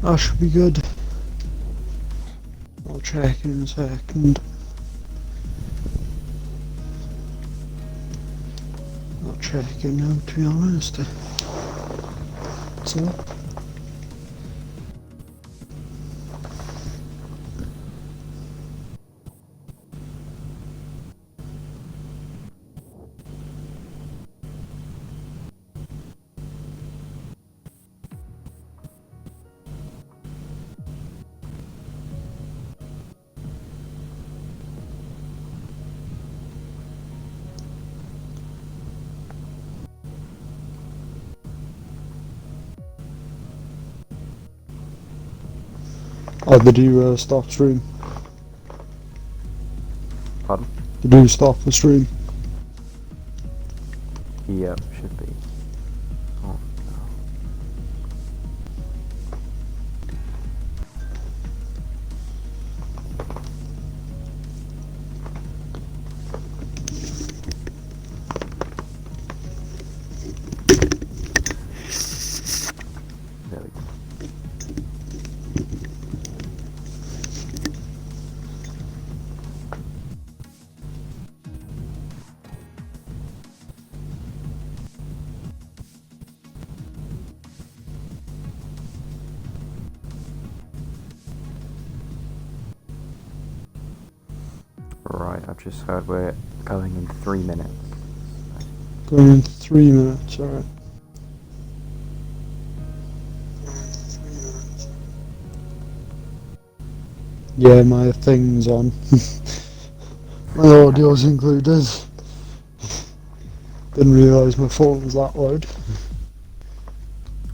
That should be good. I'll check in a second. I'll check it now, to be honest. So. Oh, did you stop stream? Pardon? Did you stop the stream? Yeah, should be. Oh, there we go. Right, I've just heard we're going in 3 minutes. Going in 3 minutes, alright. Yeah, my thing's on. My audio's included. Didn't realise my phone was that loud.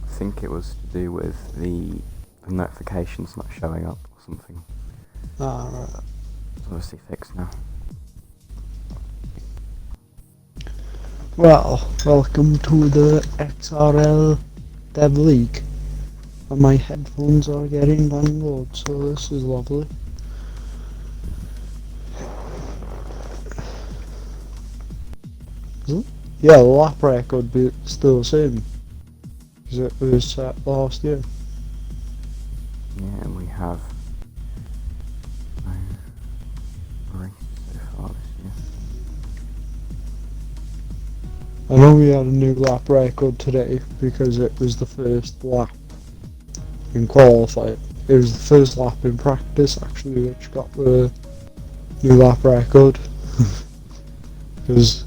I think it was to do with the notifications not showing up or something. Ah, right. It's obviously fixed now. Well, welcome to the XRL Dev League. And my headphones are getting downloaded, so this is lovely. Is it? Yeah, the lap record be still the same. Because it was set last year. Yeah, and we have no race so far this year. I know we had a new lap record today because it was the first lap in qualifying. It was the first lap in practice actually which got the new lap record. Because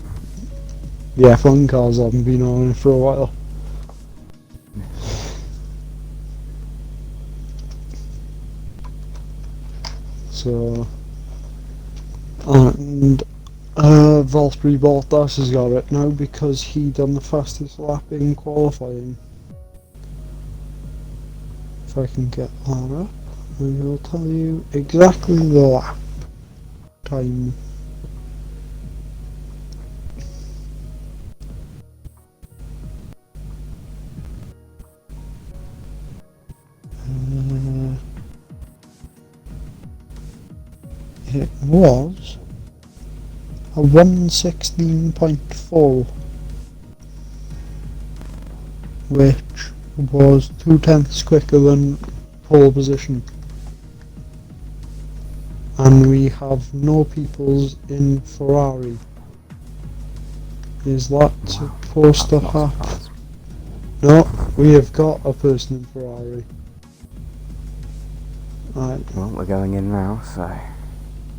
the F1 cars haven't been on it for a while. So, and Valtteri Bottas has got it now because he done the fastest lap in qualifying. If I can get that up, I will tell you exactly the lap time. It was a 1:16.4, which was 2/10 quicker than pole position. And we have no peoples in Ferrari. Is that supposed to happen? No, we have got a person in Ferrari. Right. Well, we're going in now, so...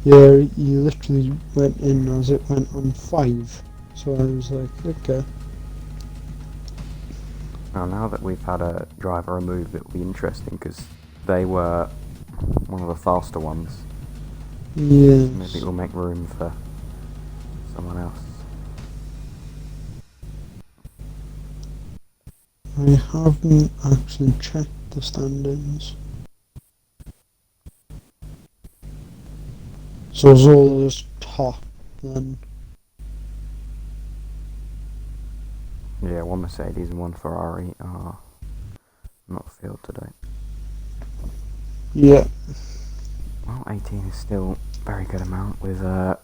Yeah, you literally went in as it went on 5, so I was like, okay. Now that we've had a driver removed, it'll be interesting, because they were one of the faster ones. Yes. Maybe it will make room for someone else. I haven't actually checked the standings. So Zola's top then. Yeah, one Mercedes and one Ferrari are not filled today. Yeah. Well, 18 is still a very good amount with our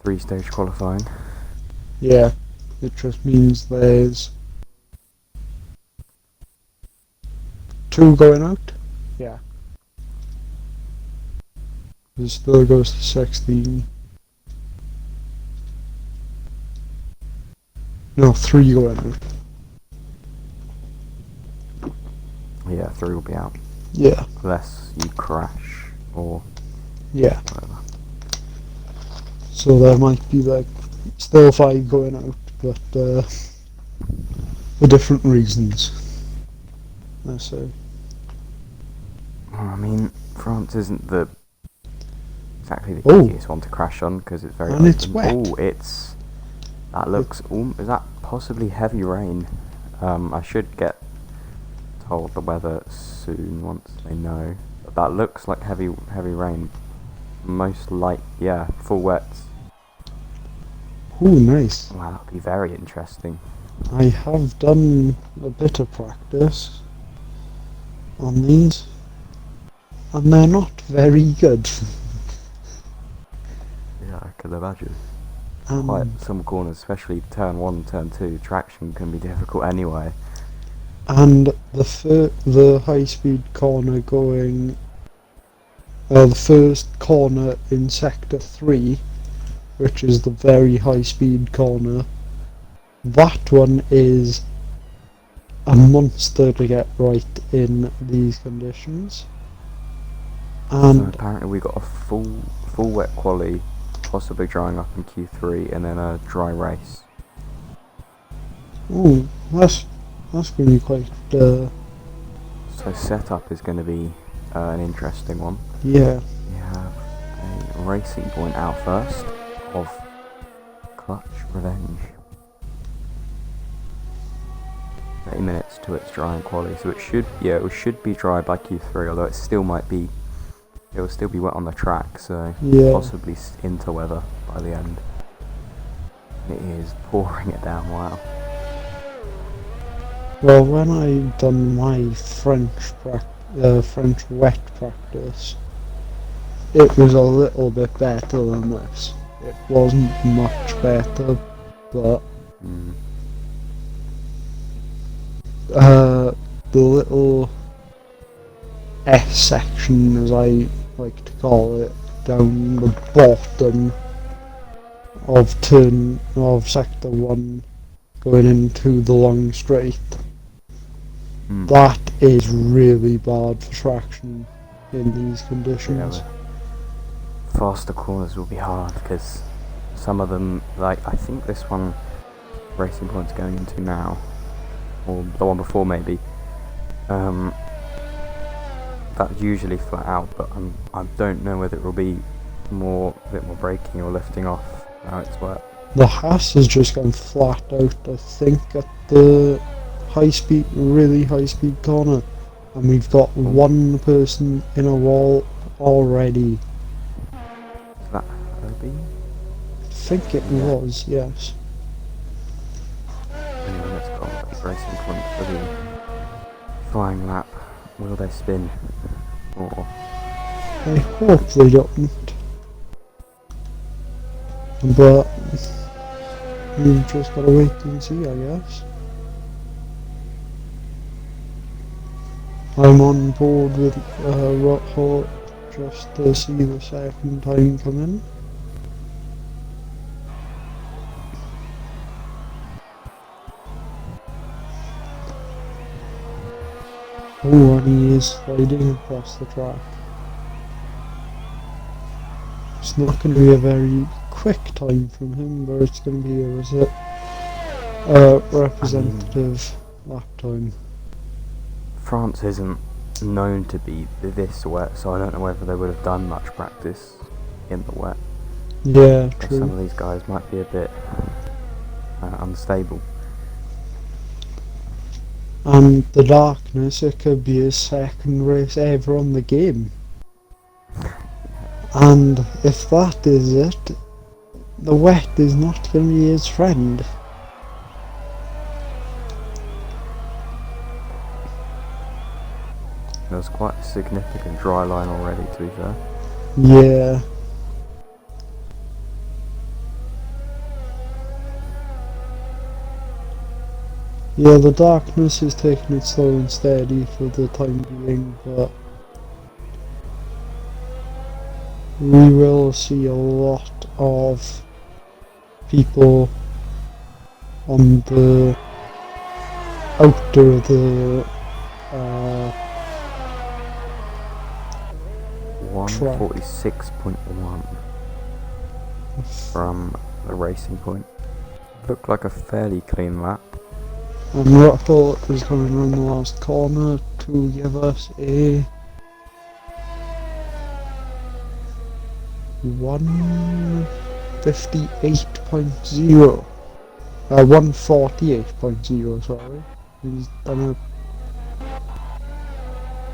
3-stage qualifying. Yeah. It just means there's 2 going out? Yeah. It still goes to 16. No, 3 going out. Yeah, 3 will be out. Yeah. Unless you crash or Yeah. whatever. So there might be like still 5 going out, but for different reasons. Let's say. Well, I mean, France isn't exactly the Oh. easiest one to crash on because it's very And open. it's wet. Oh, that looks. Is that possibly heavy rain? I should get told the weather soon once they know. But that looks like heavy rain. Most light, yeah, full wets. Oh, nice. Wow, that'd be very interesting. I have done a bit of practice on these, and they're not very good. Yeah, I can imagine. Quite some corners, especially turn 1, turn 2, traction can be difficult anyway. And the high speed corner going, the first corner in sector 3, which is the very high speed corner, that one is a monster to get right in these conditions. And so apparently we got a full wet quali, possibly drying up in Q3, and then a dry race. oh, that's going to be quite. So setup is going to be an interesting one. Yeah. We have a racing point out first of Clutch Revenge. 30 minutes to its dry and quali, so it should be dry by Q3, although it will still be wet on the track, so Yeah. possibly into weather by the end. It is pouring it down, wow. Well, when I done my French wet practice, it was a little bit better than this. It wasn't much better, but the little S section, as I like to call it, down the bottom of sector 1 going into the long straight, that is really bad for traction in these conditions. Yeah, faster corners will be hard because some of them, like I think this one racing point's going into now, or the one before maybe, that's usually flat out, but I don't know whether it will be a bit more braking or lifting off now it's wet. The Haas has just gone flat out, I think, at the really high speed corner, and we've got one person in a wall already. Is that Herbie? I think it was, yes. Anyway, let's go on this racing point for the flying lap. Will they spin? Or I hope they don't. But we've just gotta wait and see, I guess. I'm on board with Rothart just to see the second time come in. Oh, and he is sliding across the track. It's not going to be a very quick time from him, but it's going to be a representative lap time. France isn't known to be this wet, so I don't know whether they would have done much practice in the wet. Yeah, Some true. of these guys might be a bit unstable. And the darkness, it could be his second race ever on the game. And if that is it, the wet is not going to be his friend. There's quite a significant dry line already, to be fair. Yeah. Yeah, the darkness is taking it slow and steady for the time being, but we will see a lot of people on the outer the track. 146.1 from the racing point. Looked like a fairly clean lap. And Russell is coming around the last corner to give us a 158.0. 148.0, sorry. He's done a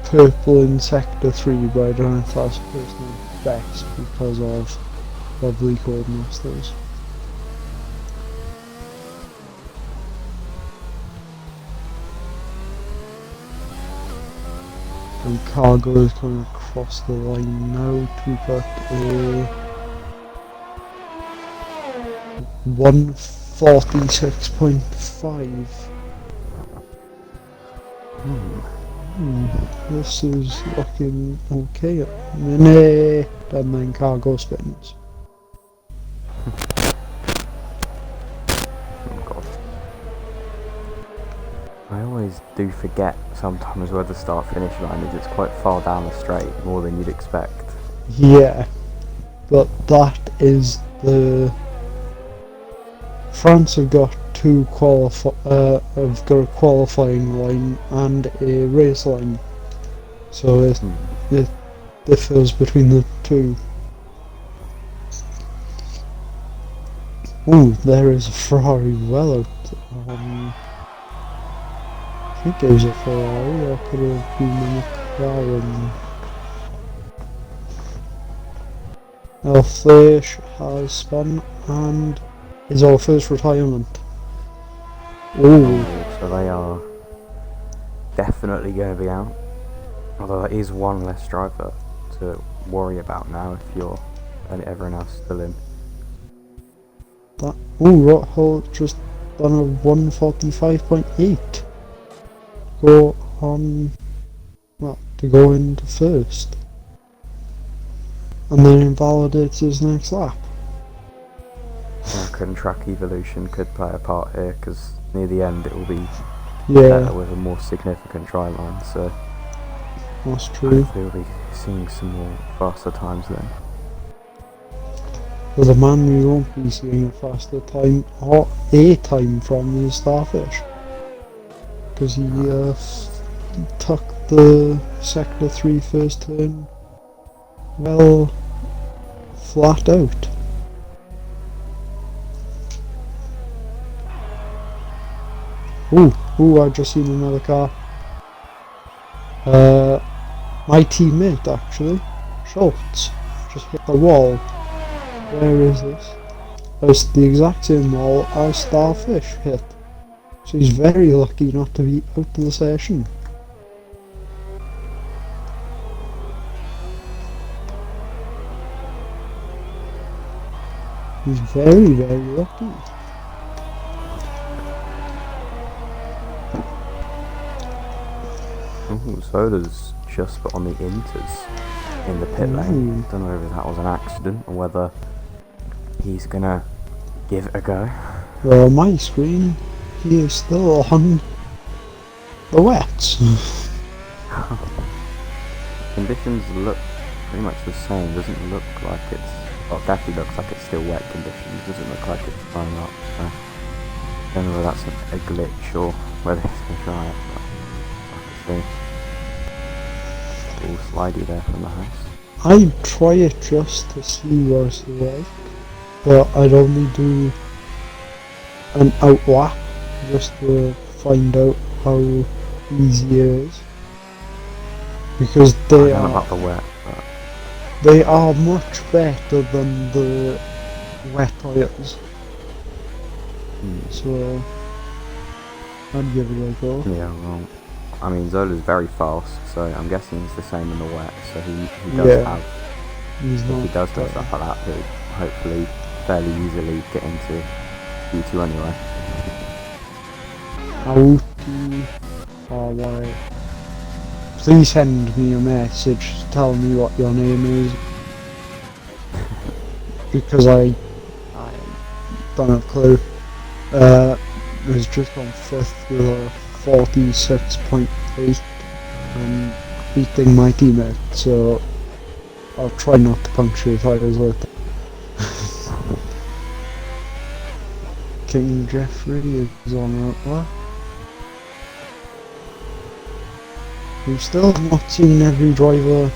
purple in sector 3, but I don't know if that's personal best because of lovely Codemasters. And Cargo is coming across the line now to put a 146.5. This is looking okay at the minute, and then Cargo spins. Oh god. I always do forget sometimes where the start finish line is. It's quite far down the straight, more than you'd expect. Yeah, but that is the... France have got have got a qualifying line and a race line, so it differs between the two. Ooh, there is a Ferrari well out. I think it was a Ferrari, or could have been a McLaren. Elfish has spun and is our first retirement. Ooh. So they are definitely going to be out. Although there is one less driver to worry about now if you're and everyone else still in. Rothhold just done a 145.8. Go on, well, to go into first. And then invalidates his next lap. I reckon track evolution could play a part here because near the end it will be Yeah, with a more significant dry line, so that's true. hopefully we'll be seeing some more faster times then. For the man we won't be seeing a faster time or a time from is Starfish. Because he took the sector 3 first turn well flat out. Ooh, I've just seen another car. My teammate actually, Schultz, just hit the wall. Where is this? It's the exact same wall as Starfish hit. So he's very lucky not to be out of the session. He's very, very lucky. Ooh, Zola's just put on the inters in the pit lane. Don't know whether that was an accident or whether he's gonna give it a go. Well, on my screen, he is still on the wets. Conditions look pretty much the same. Doesn't look like it's... Well, it definitely looks like it's still wet conditions. Doesn't look like it's drying up. So I don't know whether that's a glitch or whether it's gonna dry up. But I can see. All slidey there from the house. I try it just to see what it's like, but I'd only do an out lap just to find out how easy it is. Because they I don't know are about the wet, but they are much better than the wet tyres. So I'd give it a go. yeah, well, I mean Zola's very fast, so I'm guessing he's the same in the wet. So he does have. He's If not he does do stuff like that, he'll hopefully fairly easily get into Q2 anyway. Aoki or like, please send me a message to tell me what your name is, because I don't have a clue. Has just gone 5th with a 46.8 and beating my teammate, so I'll try not to puncture tires later. King Jeffrey is on right there. We've still not seen every driver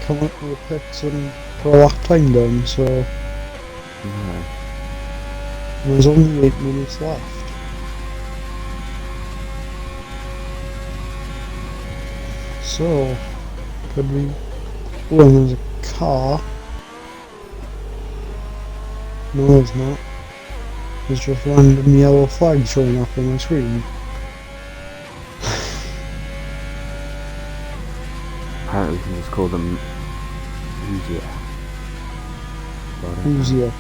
come up to the pits and put a lap time down, so No. there's only 8 minutes left. So, could we... Oh, and there's a car. No, there's not. There's just random yellow flags showing up on my screen. Apparently we can just call them easier. Easier.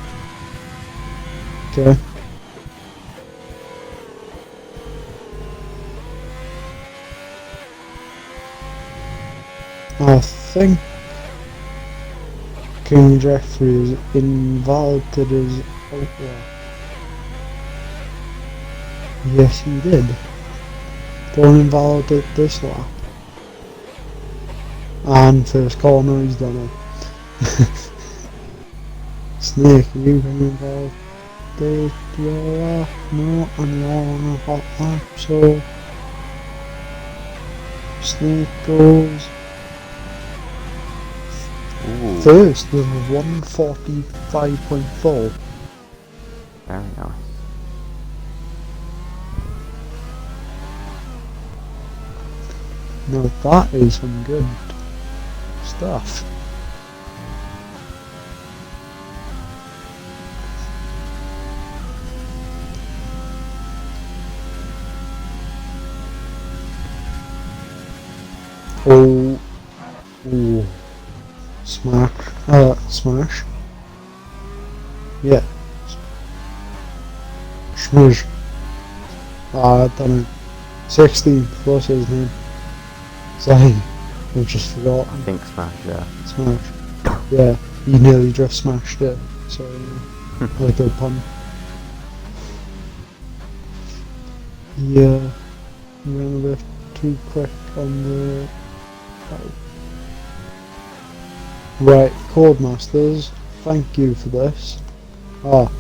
Okay. I think King Jeffrey is invalidated his outlaw. Yes, he did. Don't invalidate this lap. And first corner, he's done it. Snake, you can invalidate your lap. No, and you're on a hot lap, so Snake goes Ooh, first with 145.4. very nice. Now that is some good stuff. Oh, ooh. Smash. Yeah. Smash. I don't know. 16, what's his name? Sorry, I've just I forgotten. think Smash, yeah. Smash. Yeah, he nearly just smashed it, so like a pun. Yeah, I'm going a bit too quick on the... Right, Codemasters, thank you for this. Ah.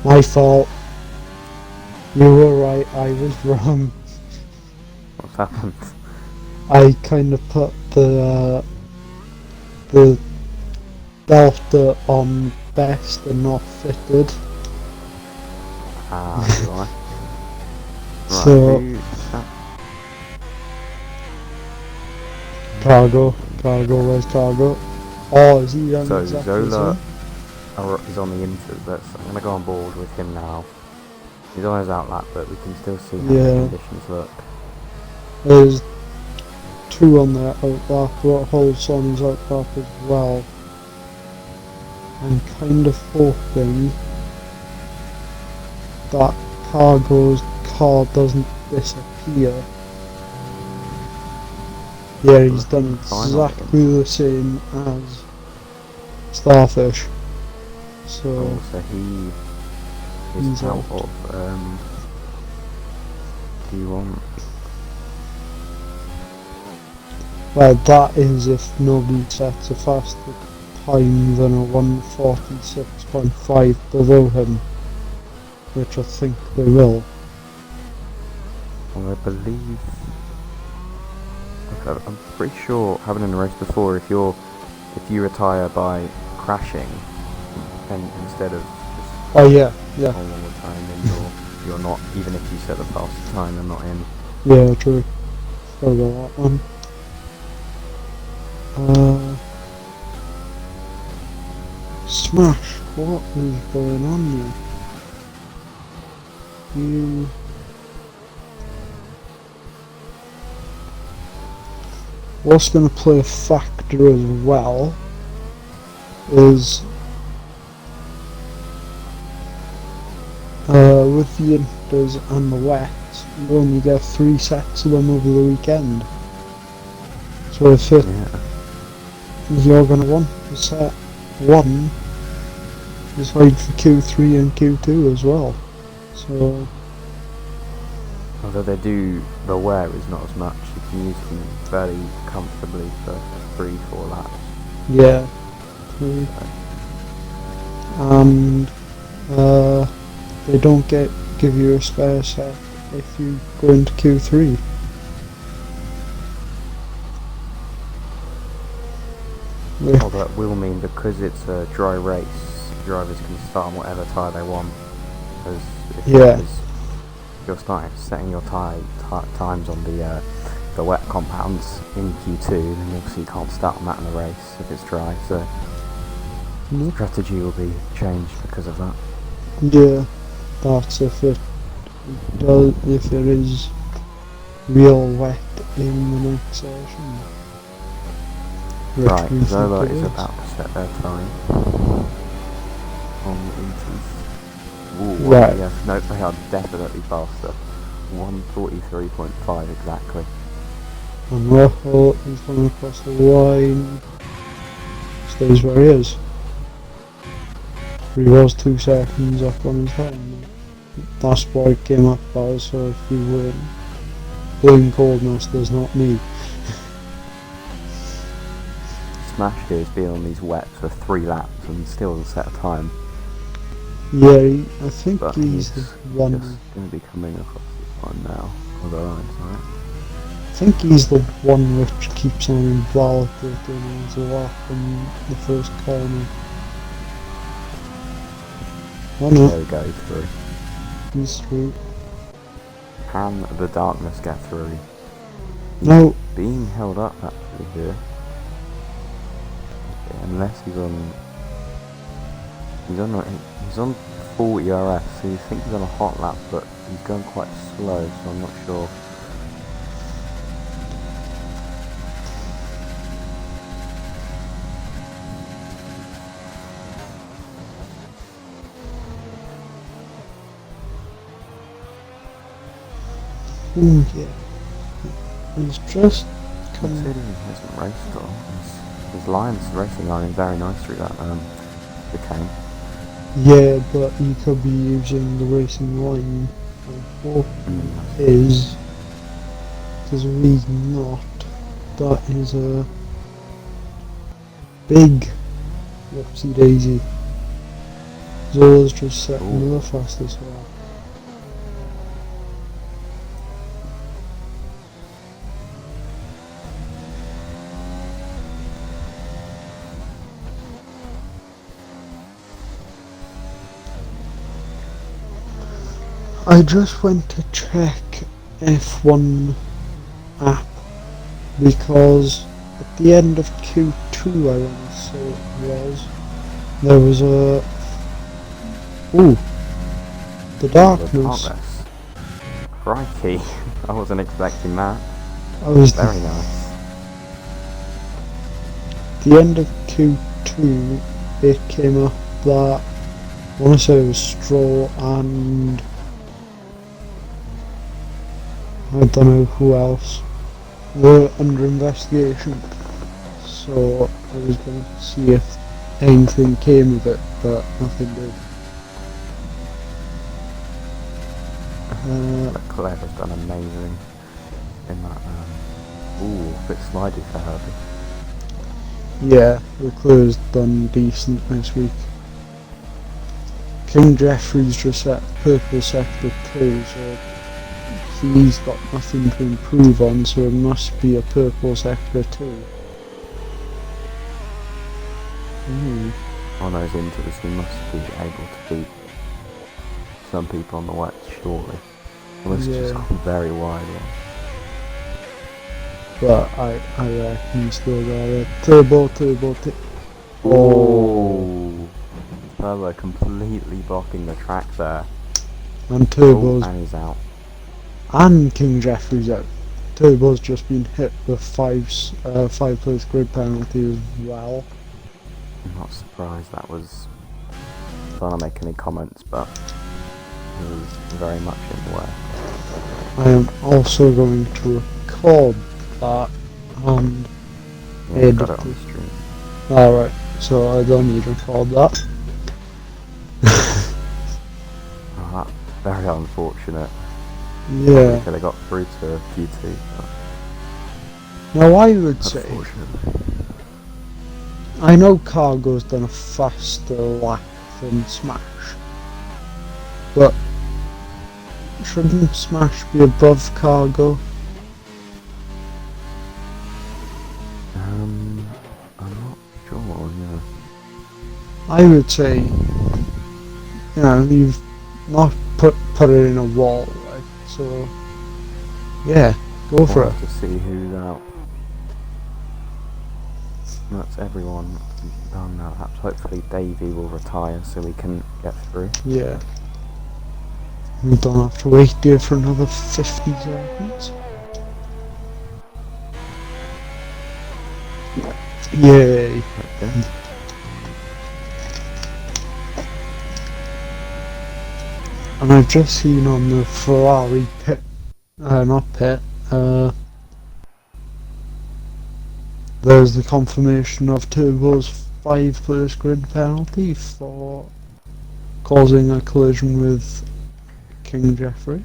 My fault. You were right, I was wrong. What's happened? I kind of put the delta on best and not fitted. Ah, right. Right, So who's that? cargo, where's cargo? Oh, is he on So exactly the Zola same? is on the insert. I'm going to go on board with him now. He's on his outlap, but we can still see how Yeah. the conditions look. There's 2 on their outlap, what holds on his outlap as well. I'm kind of hoping that cargo's car doesn't disappear. Yeah, he's done Fine on exactly the same as Starfish. So Oh, so he is he's out out. of do you want Well, that is if nobody sets a faster time than a 146.5 below him, which I think they will. well, I believe okay, I'm pretty sure having in a race before if you retire by crashing and instead of just Oh yeah, yeah, all the time then you're not, even if you set the fastest time, you're not in. yeah, true. Forgot about that one. Smash, what is going on here? You... What's going to play a factor as well is Yeah. with the inters and the wets, you only get 3 sets of them over the weekend. So if you're going to want to set 1, decide for Q3 and Q2 as well. So Although they do, the wear is not as much. You can use them fairly comfortably for 3-4 laps. yeah, and they don't give you a spare set if you go into Q3. Although that will mean, because it's a dry race, drivers can start on whatever tyre they want. Because if you're setting your times on the wet compounds in Q2, then obviously you can't start on that in the race if it's dry. So strategy will be changed because of that. Yeah, that's if it is real wet in the next session. Right, Zola is about to set their time on Inters. Ooh, right. Yes, no, they are definitely faster. 1:43.5 exactly. And Rojo is going across the line. Stays where he is. He was 2 seconds up on his time. That's what it came up as, so if you weren't blame Coldmasters, not me. Smash has been on these wets for 3 laps and still hasn't set a time. Yeah, I think But he's the one. Just going to be coming across the line now. On the line, sorry. I think he's the one which keeps on invalidating his lap in the first corner. Oh no. There we go, through. He's through. Can the darkness get through? No. Being held up actually here. Okay, unless he's on full ERS, so you think he's on a hot lap, but he's going quite slow, so I'm not sure. Ooh, yeah. He's just coming. Considering he hasn't raced on, his racing line is very nice through that chicane. Yeah, but he could be using the racing line. What is? There's a reason not. That is a big whoopsie daisy. Zola's just set another fastest lap. I just went to check F1 app because at the end of Q2 I want to say it was, there was a the darkness. Crikey, I wasn't expecting that. Very nice. At the end of Q2 it came up that I want to say it was Stroll and I don't know who else were under investigation, so I was going to see if anything came of it, but nothing did. Leclerc has done amazing in that. Bit slidey for Herbie. Yeah, Leclerc's done decent this week. King Jeffrey's just set purple sector 2, so he's got nothing to improve on, so it must be a purple sector 2. On those inters, he must be able to beat some people on the wet, surely. Unless it's just gone very wide one. But I reckon he's still got it. Turbo. Oh! Turbo completely blocking the track there. And Turbo's... and he's out. And King Jeffrey's out. Turbo's just been hit with 5 place grid penalty as well. I'm not surprised that was... I don't want to make any comments, but... is very much in the way. I am also going to record that and Yeah, edit got it on it. the stream. Alright, so I don't need to record that. Oh, that's very unfortunate. Yeah. Could have got through to Q2. Now I would say, Unfortunately. I know Cargo's done a faster lap than Smash, but shouldn't Smash be above Cargo? I'm not sure, yeah. I would say, you know, you've not put it in a wall, right? So, yeah, go for We'll it. have to see who's out. That's everyone done now. Perhaps hopefully Davey will retire so we can get through. Yeah. We don't have to wait there for another 50 seconds. Yay. Okay. And I've just seen on the Ferrari pit, not pit, there's the confirmation of Turbo's 5-place grid penalty for causing a collision with King Jeffrey.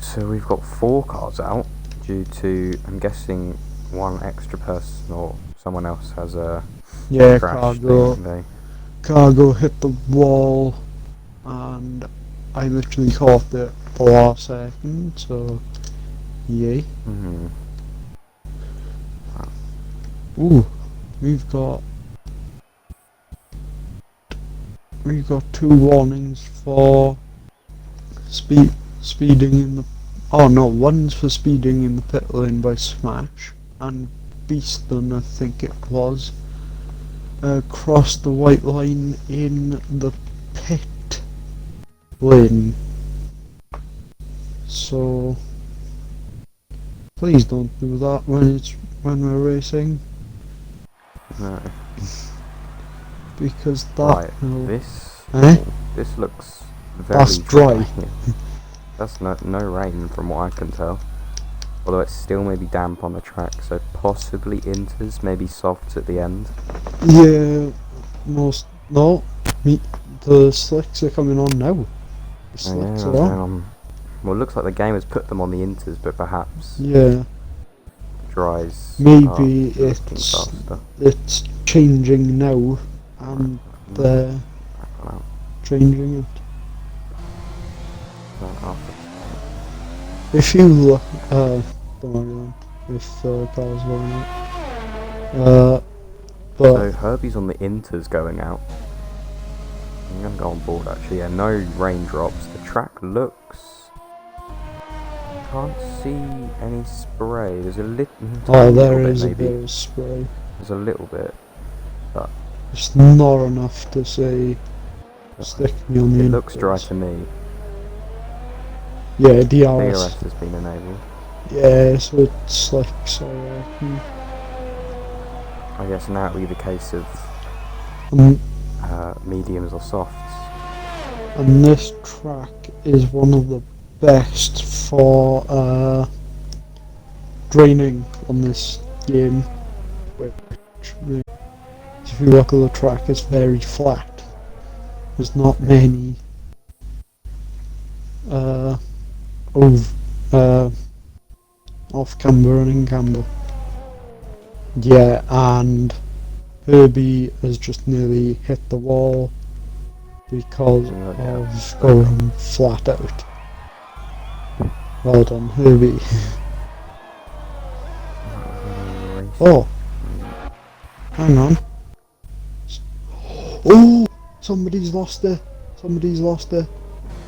So we've got 4 cars out due to, I'm guessing, one extra person or someone else has a Yeah, crash. Cargo hit the wall and I literally caught it the last second, so yay. Mm-hmm. Ooh, we've got 2 warnings for speeding in the. Oh no, one's for speeding in the pit lane by Smash, and Beaston, I think it was, crossed the white line in the pit lane. So please don't do that when we're racing, No. because that Right, will. this looks very That's dry. That's no rain from what I can tell. Although it's still maybe damp on the track, so possibly inters, maybe softs at the end. Yeah, no. The slicks are coming on now. The Oh, slicks yeah, are on. well, it looks like the game has put them on the inters, but perhaps Yeah, dries. maybe looking faster. it's changing now, and they're Back on out. changing it. After. If you look, don't worry then, if cars going out. But So Herbie's on the inters going out. I'm gonna go on board actually. Yeah, no raindrops. The track looks. Can't see any spray. There's a oh, there little is bit a maybe. bit of spray. There's a little bit, but It's not enough to say stick me on the. it looks dry to me. Yeah, DRS DRS. has been enabled. Yeah, so it's like so. I guess now it'll be the case of Um, mediums or softs. and this track is one of the best for draining on this game, which if you look at the track, it's very flat. There's not many off camber and in camber. Yeah, and Herbie has just nearly hit the wall because of going flat out. Well done, Herbie. Oh, hang on. Oh, somebody's lost it. Somebody's lost it.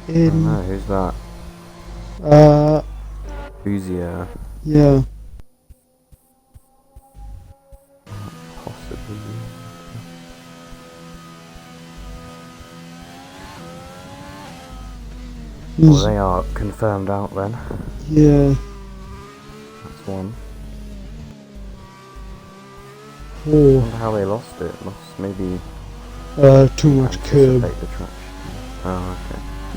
Oh no, who's that? Who's yeah. Possibly. Well, they are confirmed out then. Yeah. That's one. I Oh. wonder how they lost it. Must maybe Too much curb. anticipate the traction. Oh, okay.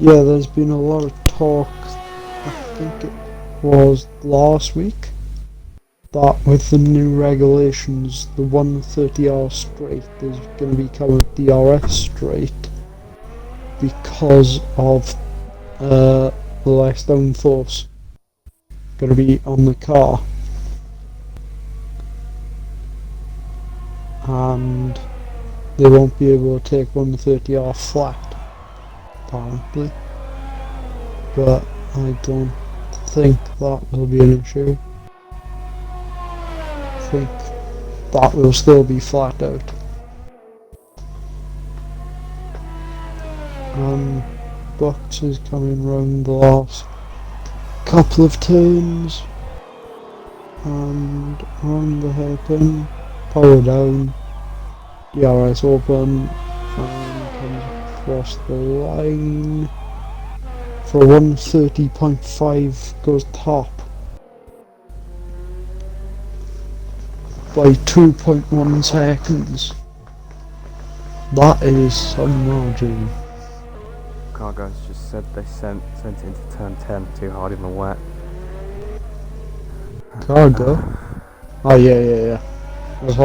Yeah, there's been a lot of talk, I think it was last week, that with the new regulations, the 130R straight is going to become a DRS straight because of the less downforce going to be on the car. And they won't be able to take 130R flat, apparently. But I don't think that will be an issue. I think that will still be flat out. Box is coming round the last couple of turns and on the hairpin, power down, DRS open, and comes across the line for 130.5, goes top by 2.1 seconds. That is some margin. Car guys just said they sent it into turn 10 too hard in the wet. Cargo? Oh yeah. Was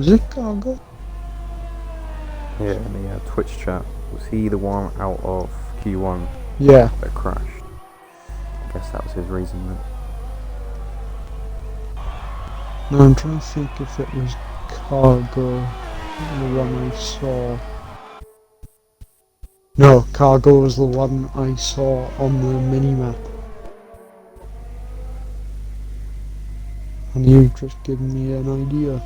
it cargo? Yeah, in the Twitch chat. Was he the one out of Q1 Yeah. that crashed? I guess that was his reason then. No, I'm trying to think if it was cargo, the one I saw. No, cargo was the one I saw on the mini-map. And you've just given me an idea.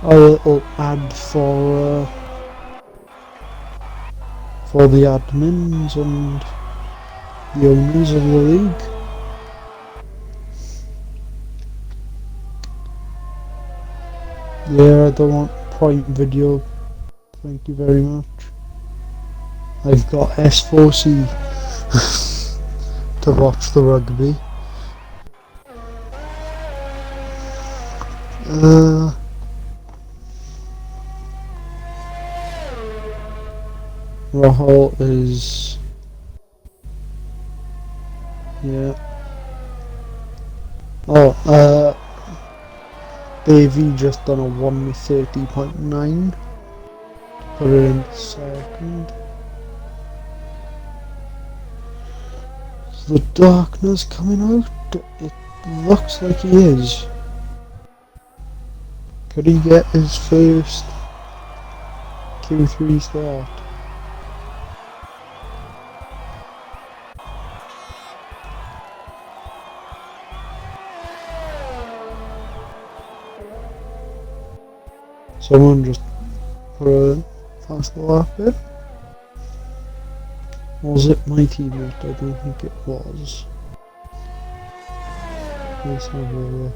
A little ad for the admins and the owners of the league. Yeah, I don't want Prime Video, thank you very much. I've got S4C to watch the rugby. Rahul is... yeah. Oh, Davey just done a 130.9 to put it in second. Is the darkness coming out? It looks like he is. Could he get his first Q3 start? Someone just put a faster lap in? Was it my teammate? I don't think it was. Let's have a look.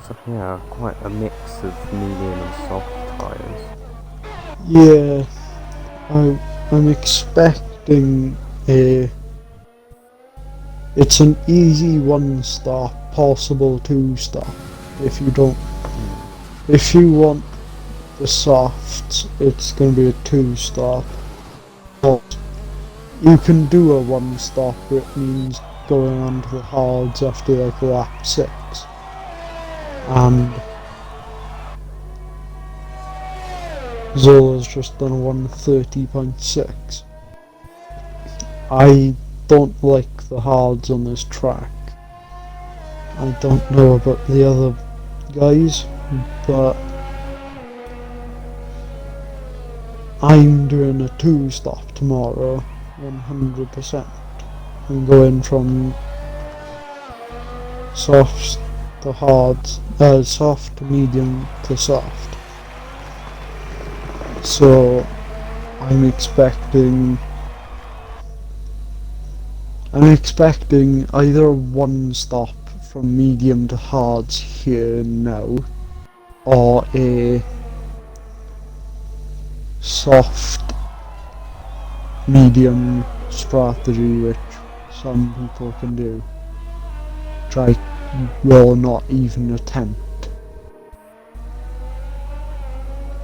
So yeah, quite a mix of medium and soft tyres. Yeah, I'm expecting it's an easy one stop, possible two stop. If you want the softs, it's going to be a two stop. But you can do a one stop, it means going on to the hards after like lap 6. And Zola's just done a 130.6. I don't like the hards on this track. I don't know about the other guys, but I'm doing a 2-stop tomorrow, 100%. I'm going from soft to hard, soft to medium to soft. So I'm expecting either one stop from medium to hards here now, or a soft medium strategy which some people can do, which I will not even attempt.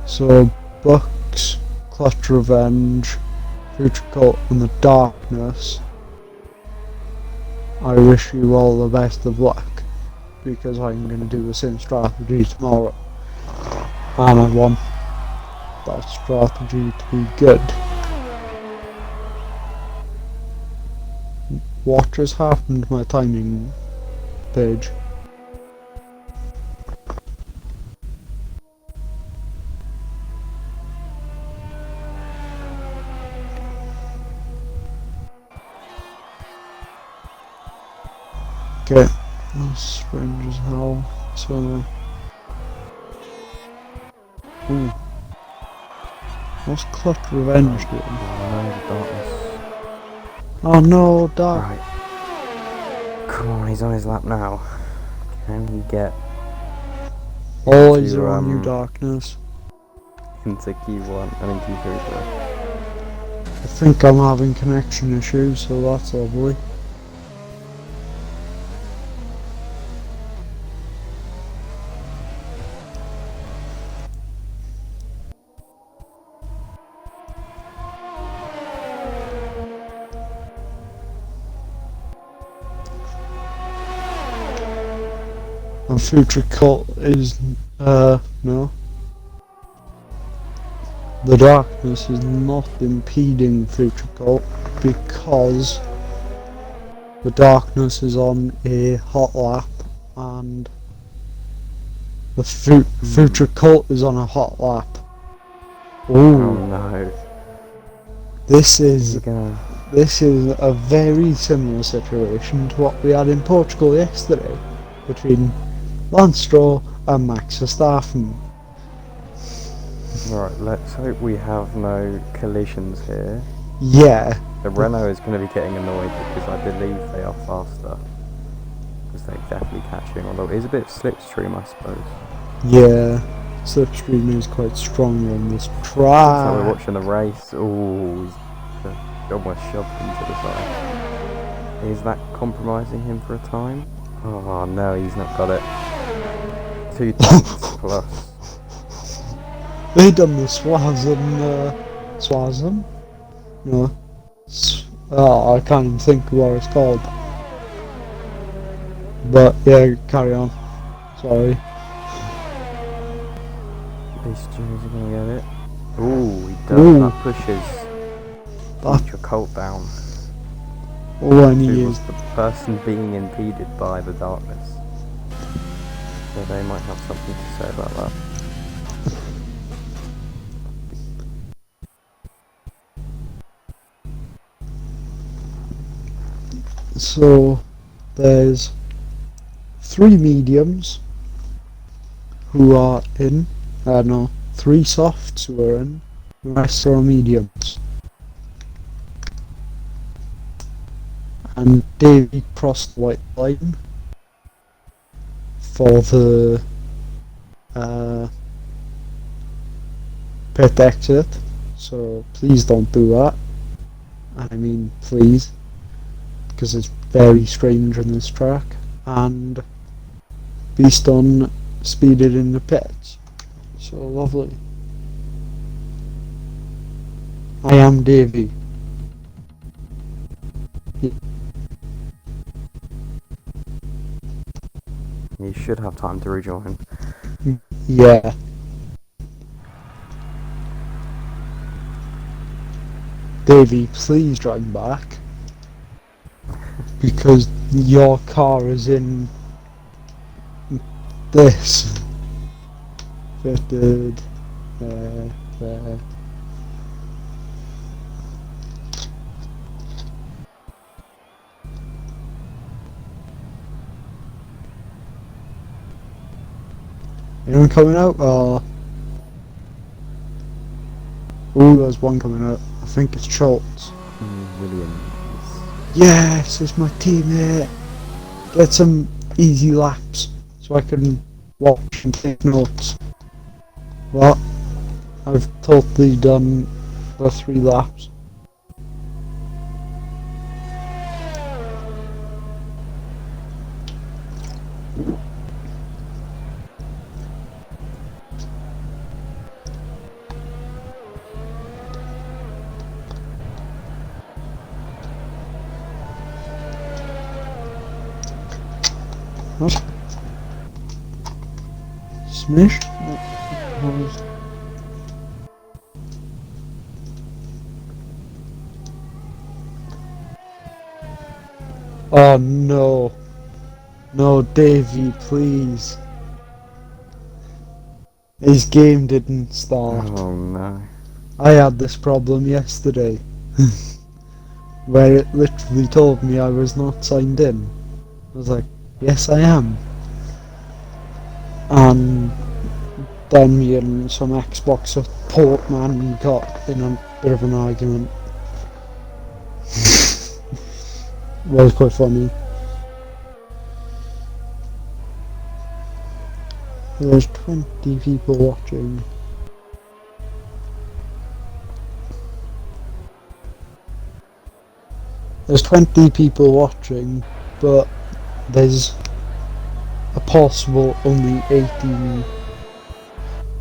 So Bucks, Clutch Revenge, Future Cult and the Darkness, I wish you all the best of luck, because I'm going to do the same strategy tomorrow, and I want that strategy to be good. What just happened to my timing page? Okay, that's strange as hell. So, ooh, what's Clutch Revenge doing? Oh no, Dark. Right. Come on, he's on his lap now. Can he get All eyes are on you, Darkness. into Q1 and in Q3 though? I think I'm having connection issues, so that's lovely. And Future Cult is, no. The Darkness is not impeding Future Cult because the Darkness is on a hot lap and the Future Cult is on a hot lap. Oh no. This is a very similar situation to what we had in Portugal yesterday between Lance Stroll and Max Verstappen. Right, let's hope we have no collisions here. Yeah. The Renault is going to be getting annoyed because I believe they are faster. Because they're definitely catching, although it is a bit slipstream, I suppose. Yeah, slipstream is quite strong on this track. So we're watching the race. Oh, he's almost shoved him to the side. Is that compromising him for a time? Oh no, he's not got it. 2 tenths plus. They done the Swazam? No. Oh, I can't even think what it's called. But yeah, carry on. Sorry. These juniors are gonna get it. Ooh, he does. That pushes Future Cult down. All I need Who is was the person being impeded by the Darkness. So they might have something to say about that. so there's 3 mediums who are in. No, 3 softs who are in. The rest are mediums. And Davey crossed the white line for the pit exit, so please don't do that. I mean, please, because it's very strange on this track. And Beaston speeded in the pits, so lovely. I am Davey. You should have time to rejoin. Yeah. Davey, please drive back. Because your car is in this. Fitted. There. Anyone coming out? Oh, there's one coming out. I think it's Schultz. Williams. Yes, it's my teammate. Get some easy laps so I can watch and take notes. Well, I've totally done the 3 laps. What? Smash? Oh no. No, Davey, please. His game didn't start. Oh no. I had this problem yesterday. Where it literally told me I was not signed in. I was like, yes I am. And then me and some Xbox support man got in a bit of an argument. It was quite funny. There's 20 people watching. There's 20 people watching, but there's a possible only 18.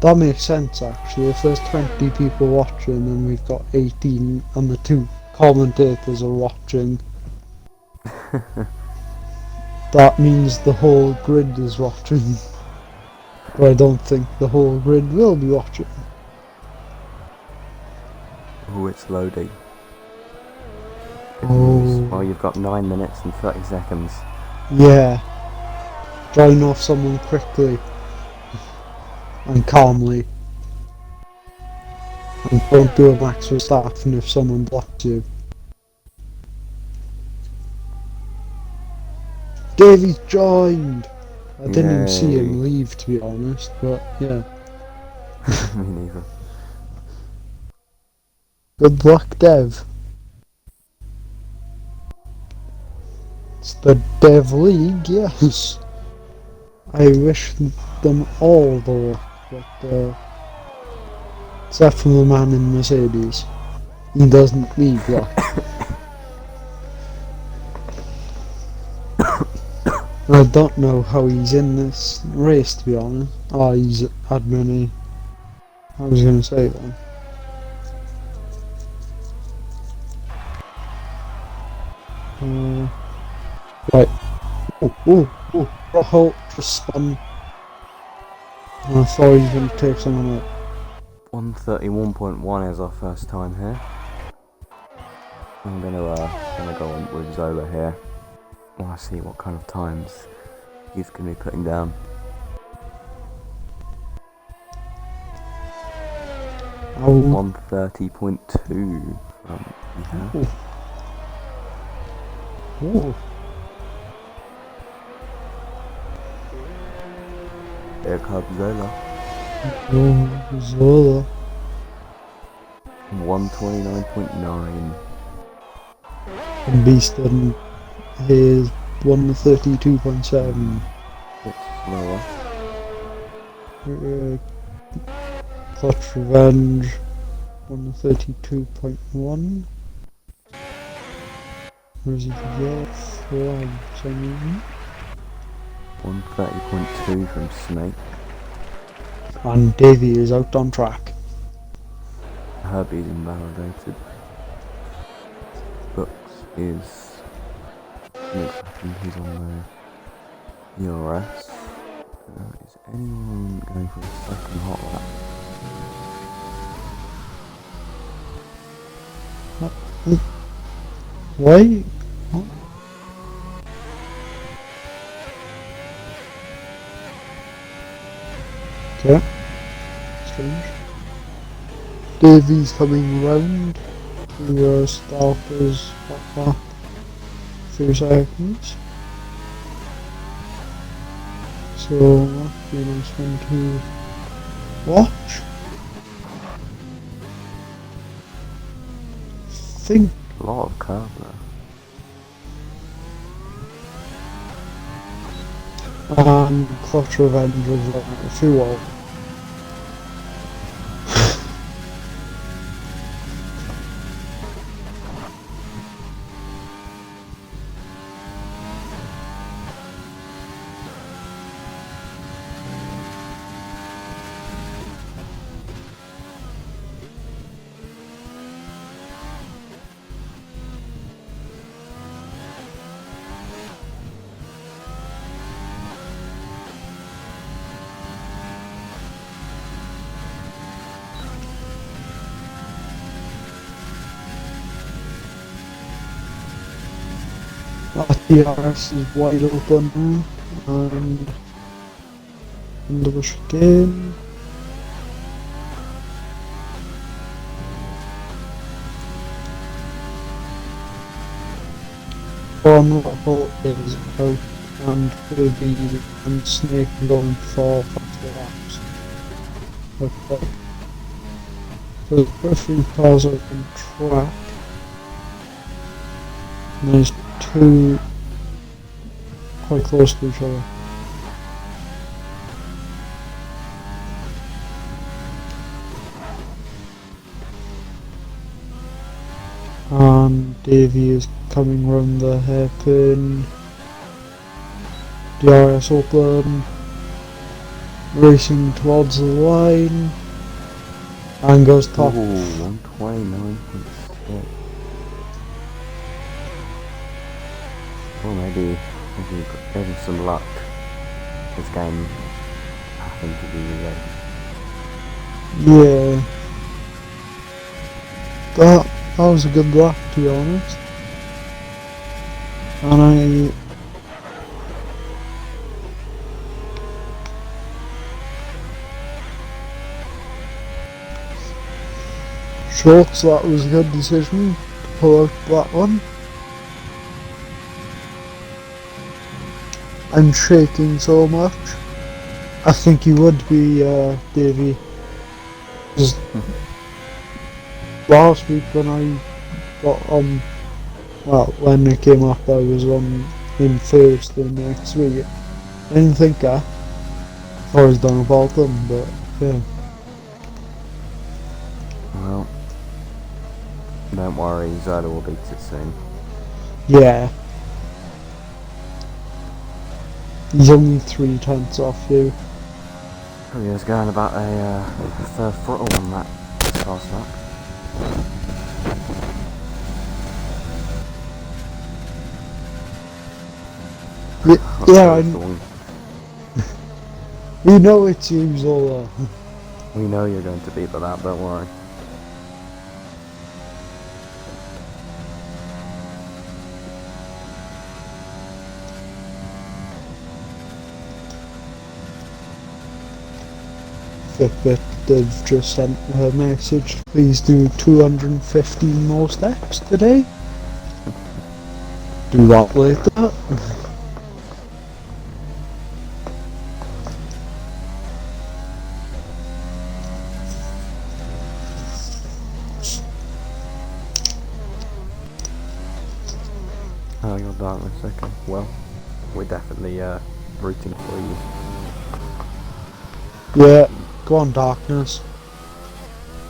That makes sense actually. If there's 20 people watching and we've got 18 and the 2 commentators are watching, that means the whole grid is watching. But I don't think the whole grid will be watching. Oh, it's loading. Oh. Oh, you've got 9 minutes and 30 seconds. Yeah. Join off someone quickly. And calmly. And don't do a max Verstappen if someone blocks you. Davey's joined! I didn't even see him leave, to be honest, but yeah. Me neither. Good luck, Dev. It's the Dev League, yes. I wish them all the luck, but except for the man in Mercedes. He doesn't need luck. I don't know how he's in this race, to be honest. Oh, he's had many. I was going to say that. Right. Holt just spun. And I thought he was going to take someone out. 131.1 is our first time here. I'm gonna go on with Zola here. I want to see what kind of times he's going to be putting down. Oh. 130.2 from yeah. Ooh. There comes Zola. Oh, Zola. 129.9. And Beaston is 132.7. Bit slower. Clutch Revenge 132.1. Where's he yellow flag for some reason? 130.2 from Snake. And Davey is out on track. Herbie's invalidated. Brooks is... looks like he's on the ERS. Is anyone going for a second hot lap? Why? What? Okay. Strange. Davey's coming round to Stalker's hot lap. 3 seconds. So that'd be a nice one to watch. Think A lot of cars there. and Clutch Revenge as well, if you will. That DRS is wide open now, and into the chicane. Vulnerable is out, and Kirby and Snake going for faster laps. Okay. So the few cars are on track. And there's two quite close to each other. And Davey is coming round the hairpin. DRS open. Racing towards the line. And goes top. Ooh, 129.6. Well, maybe give him some luck. This game happened to be related. Yeah. That was a good lap, to be honest. And Schultz, that was a good decision to pull out that one. I'm shaking so much. I think you would be, Davey. Just last week when I got on, well, when it came up, I was on in first in X3. I didn't think I was done about them, but yeah. Well, don't worry, Zoda will beat it soon. Yeah. He's only 3/10 off you. He was going about a third throttle on that last lap. Yeah, we know it's you, Zola. We know you're going to beat the lap, don't worry. Fitbit, they've just sent a message. Please do 215 more steps today. Do that later. Oh, you're darkness, okay. Well, we're definitely rooting for you. Yeah, go on, Darkness.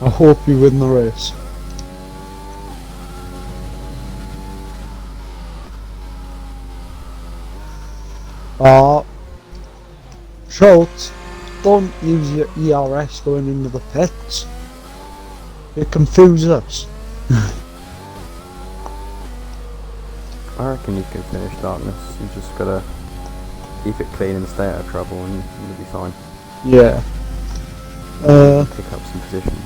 I hope you win the race. Schultz, don't use your ERS going into the pits. It confuses us. I reckon you can finish darkness. You just gotta keep it clean and stay out of trouble, and you'll be fine. Yeah. Pick up some positions.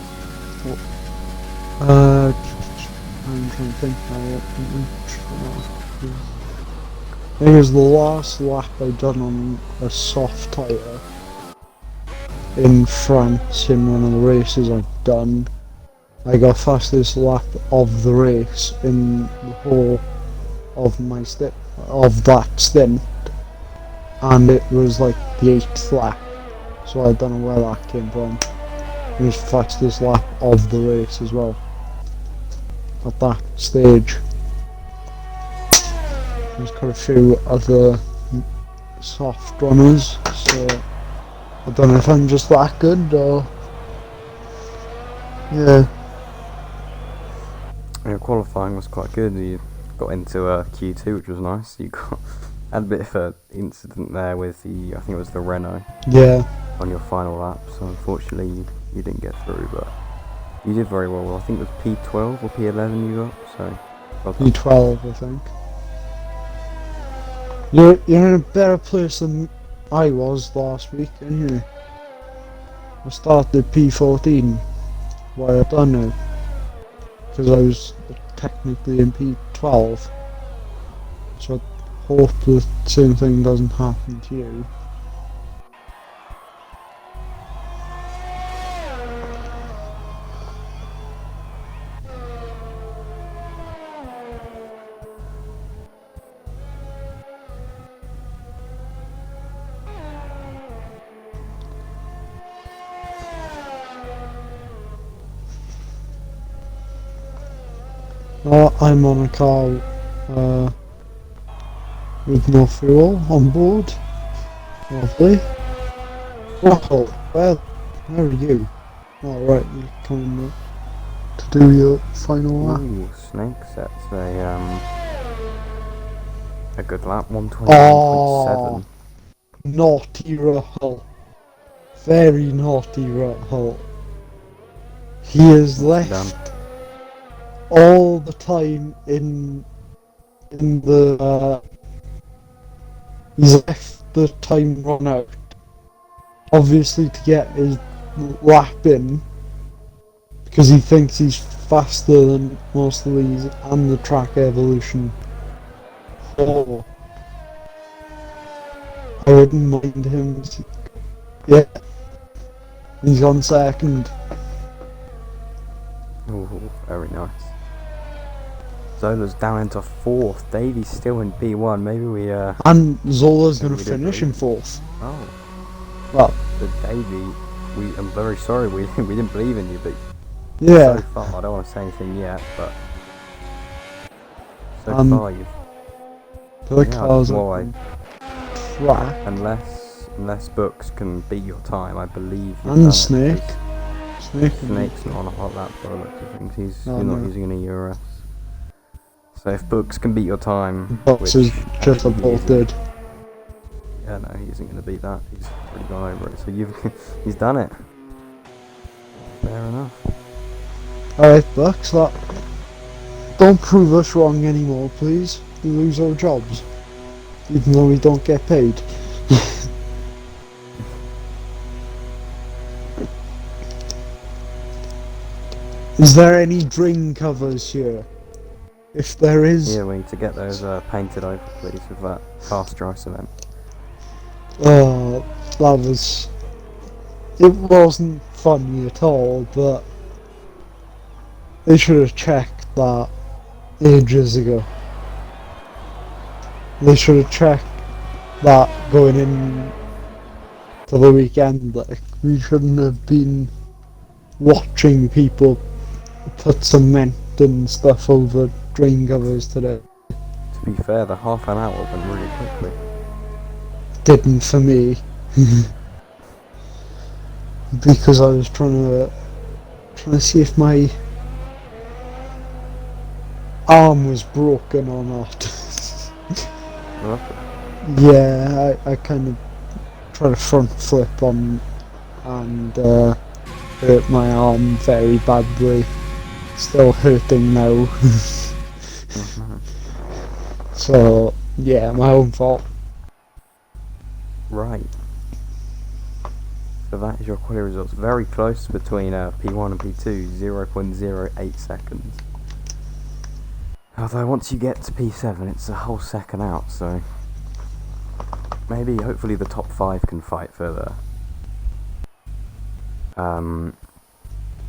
I'm trying to think now. It was the last lap I done on a soft tyre in France in one of the races I've done. I got fastest lap of the race in the whole of my of that stint, and it was like the 8th lap, so I don't know where that came from. It was fastest lap of the race as well. At that stage, there's quite a few other soft runners, so I don't know if I'm just that good or yeah. Your qualifying was quite good. You got into Q2, which was nice. You got had a bit of an incident there with the, I think it was the Renault. Yeah. On your final lap, so unfortunately you didn't get through, but you did very well. I think it was P12 or P11 you got, so well done. P12, I think. You're in a better place than I was last week, aren't you? I started P14, why I done it, because I was technically in P12, so I hope the same thing doesn't happen to you. I'm on a car with no fuel on board. Lovely. Oh, where are you? Alright, you're coming to do your final lap. Ooh, Snakes, that's a good lap, 121.7. Oh, naughty Russell. Very naughty Russell. He has left all the time in the he's left the time run out, obviously to get his lap in, because he thinks he's faster than most of these and the track evolution. Oh, I wouldn't mind him. Yeah, he's on second. Ooh, very nice. Zola's down into 4th. Davy's still in P1. Maybe we And Zola's gonna finish in 4th. Oh. Well, But Davy, I'm very sorry we didn't believe in you, but yeah. so far, I don't want to say anything yet, but so far you've The cars more track. unless Books can beat your time, I believe you've And done Snake. it. Snake's not on a hot lap by the looks of things. He's not using any Euros. So if Books can beat your time, Box is just aborted. Yeah, no, he isn't going to beat that. He's already gone over it. So he's done it. Fair enough. Alright, Bucks, don't prove us wrong anymore, please. We lose our jobs, even though we don't get paid. Is there any drain covers here? If there is... Yeah, we need to get those painted over, please, with that fast dry cement. Oh, that was... It wasn't funny at all, but... They should have checked that ages ago. They should have checked that going in to the weekend. Like, we shouldn't have been watching people put cement and stuff over drain covers today. To be fair, the half an hour went really quickly. Didn't for me. Because I was trying to see if my arm was broken or not. Yeah, I kind of tried a front flip on and hurt my arm very badly. Still hurting now. So yeah, my own fault. Right. So that is your quality results. Very close between P1 and P2, 0.08 seconds. Although once you get to P7, it's a whole second out, so maybe, hopefully the top 5 can fight for the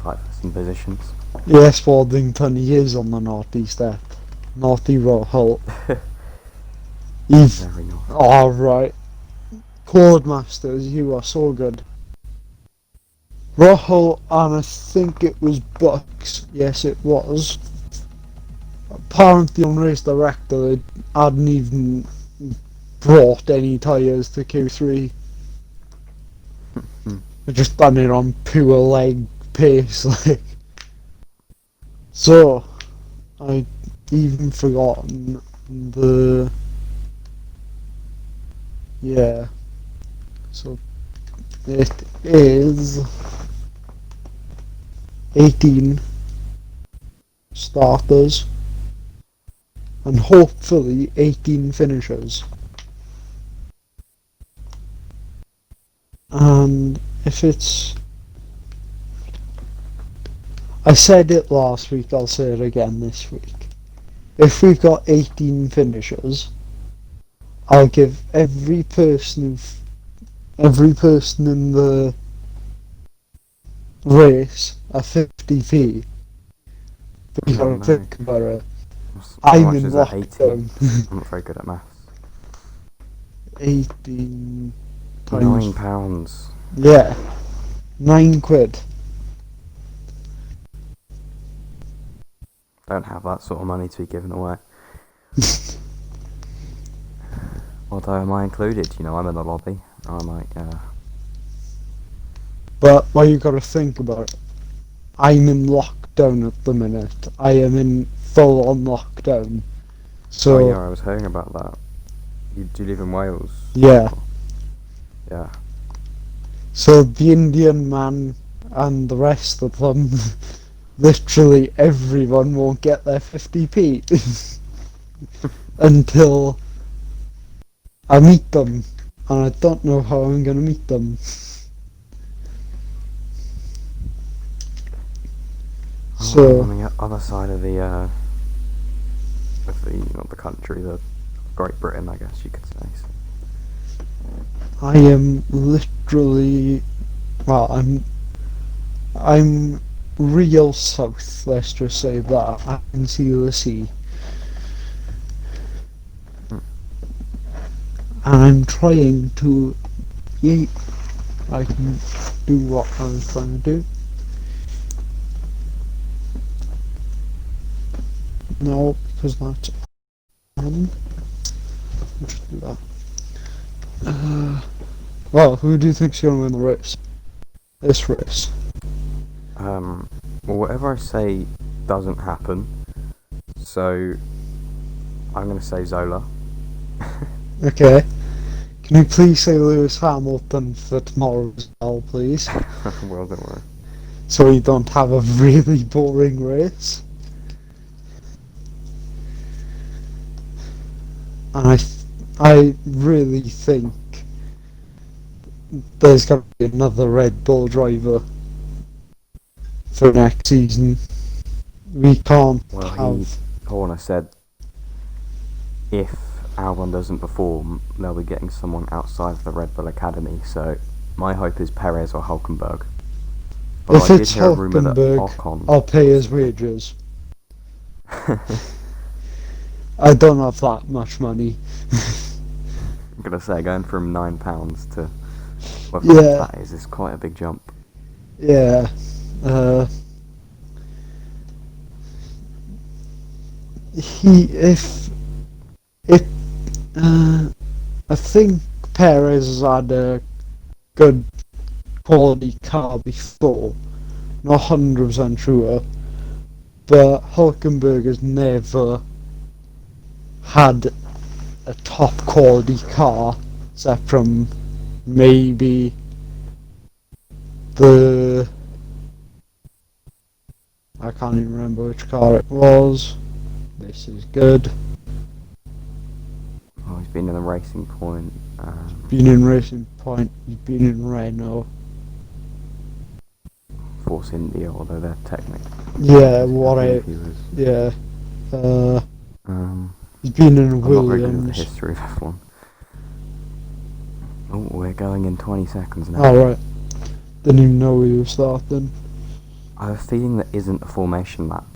fight for some positions. Yes, Waldington, he is on the naughty step. Naughty Roll. Very naughty. Alright. Codemasters, you are so good. Rahul, and I think it was Bucks. Yes, it was. Apparently on race director, they hadn't even brought any tyres to Q3. They just done it on pure leg pace, like. So, I even forgotten the... Yeah. So, it is 18 starters and hopefully 18 finishers. And if it's... I said it last week, I'll say it again this week. If we've got 18 finishers, I'll give every person in the race a 50p. But you gotta think about it. How I'm much in is that? 18? lockdown. I'm not very good at maths. 18 times... £9. Yeah. £9. Don't have that sort of money to be given away. Although, am I included? You know, I'm in the lobby. I'm like, But what you gotta think about it, I'm in lockdown at the minute. I am in full on lockdown. So oh yeah, I was hearing about that. Do you live in Wales? yeah. Or... yeah. So the Indian man and the rest of them, literally everyone won't get their 50p until I meet them, and I don't know how I'm gonna meet them. So I'm on the other side of the not the country, the Great Britain, I guess you could say. So. I am literally, well, I'm real south. Let's just say that I can see the sea, and I'm trying to. Yeah, I can do what I was trying to do. No, because that's on. Just do that. Well, who do you think's gonna win the race? This race. Well, whatever I say doesn't happen, so I'm gonna say Zola. Okay. Can you please say Lewis Hamilton for tomorrow as well, please? Well, don't worry. So we don't have a really boring race. And I really think there's going to be another Red Bull driver for next season. We can't have... Horner said if Albon doesn't perform, they'll be getting someone outside of the Red Bull Academy, so my hope is Perez or Hulkenberg. If it's Hulkenberg, I'll pay his wages. I don't have that much money. I'm gonna say, going from £9 to yeah, that is quite a big jump. Yeah. I think Perez has had a good quality car before, not 100% sure, but Hulkenberg has never had a top quality car, except from maybe I can't even remember which car it was. This is good. Oh, he's been in the Racing Point. Been in Racing Point, he's been in Renault. Force India, although they're technically... Yeah, yeah. He's been in Williams. I'm not very good at the history of F1. Oh, we're going in 20 seconds now. Alright. Didn't even know we were starting. I have a feeling that isn't a formation lap,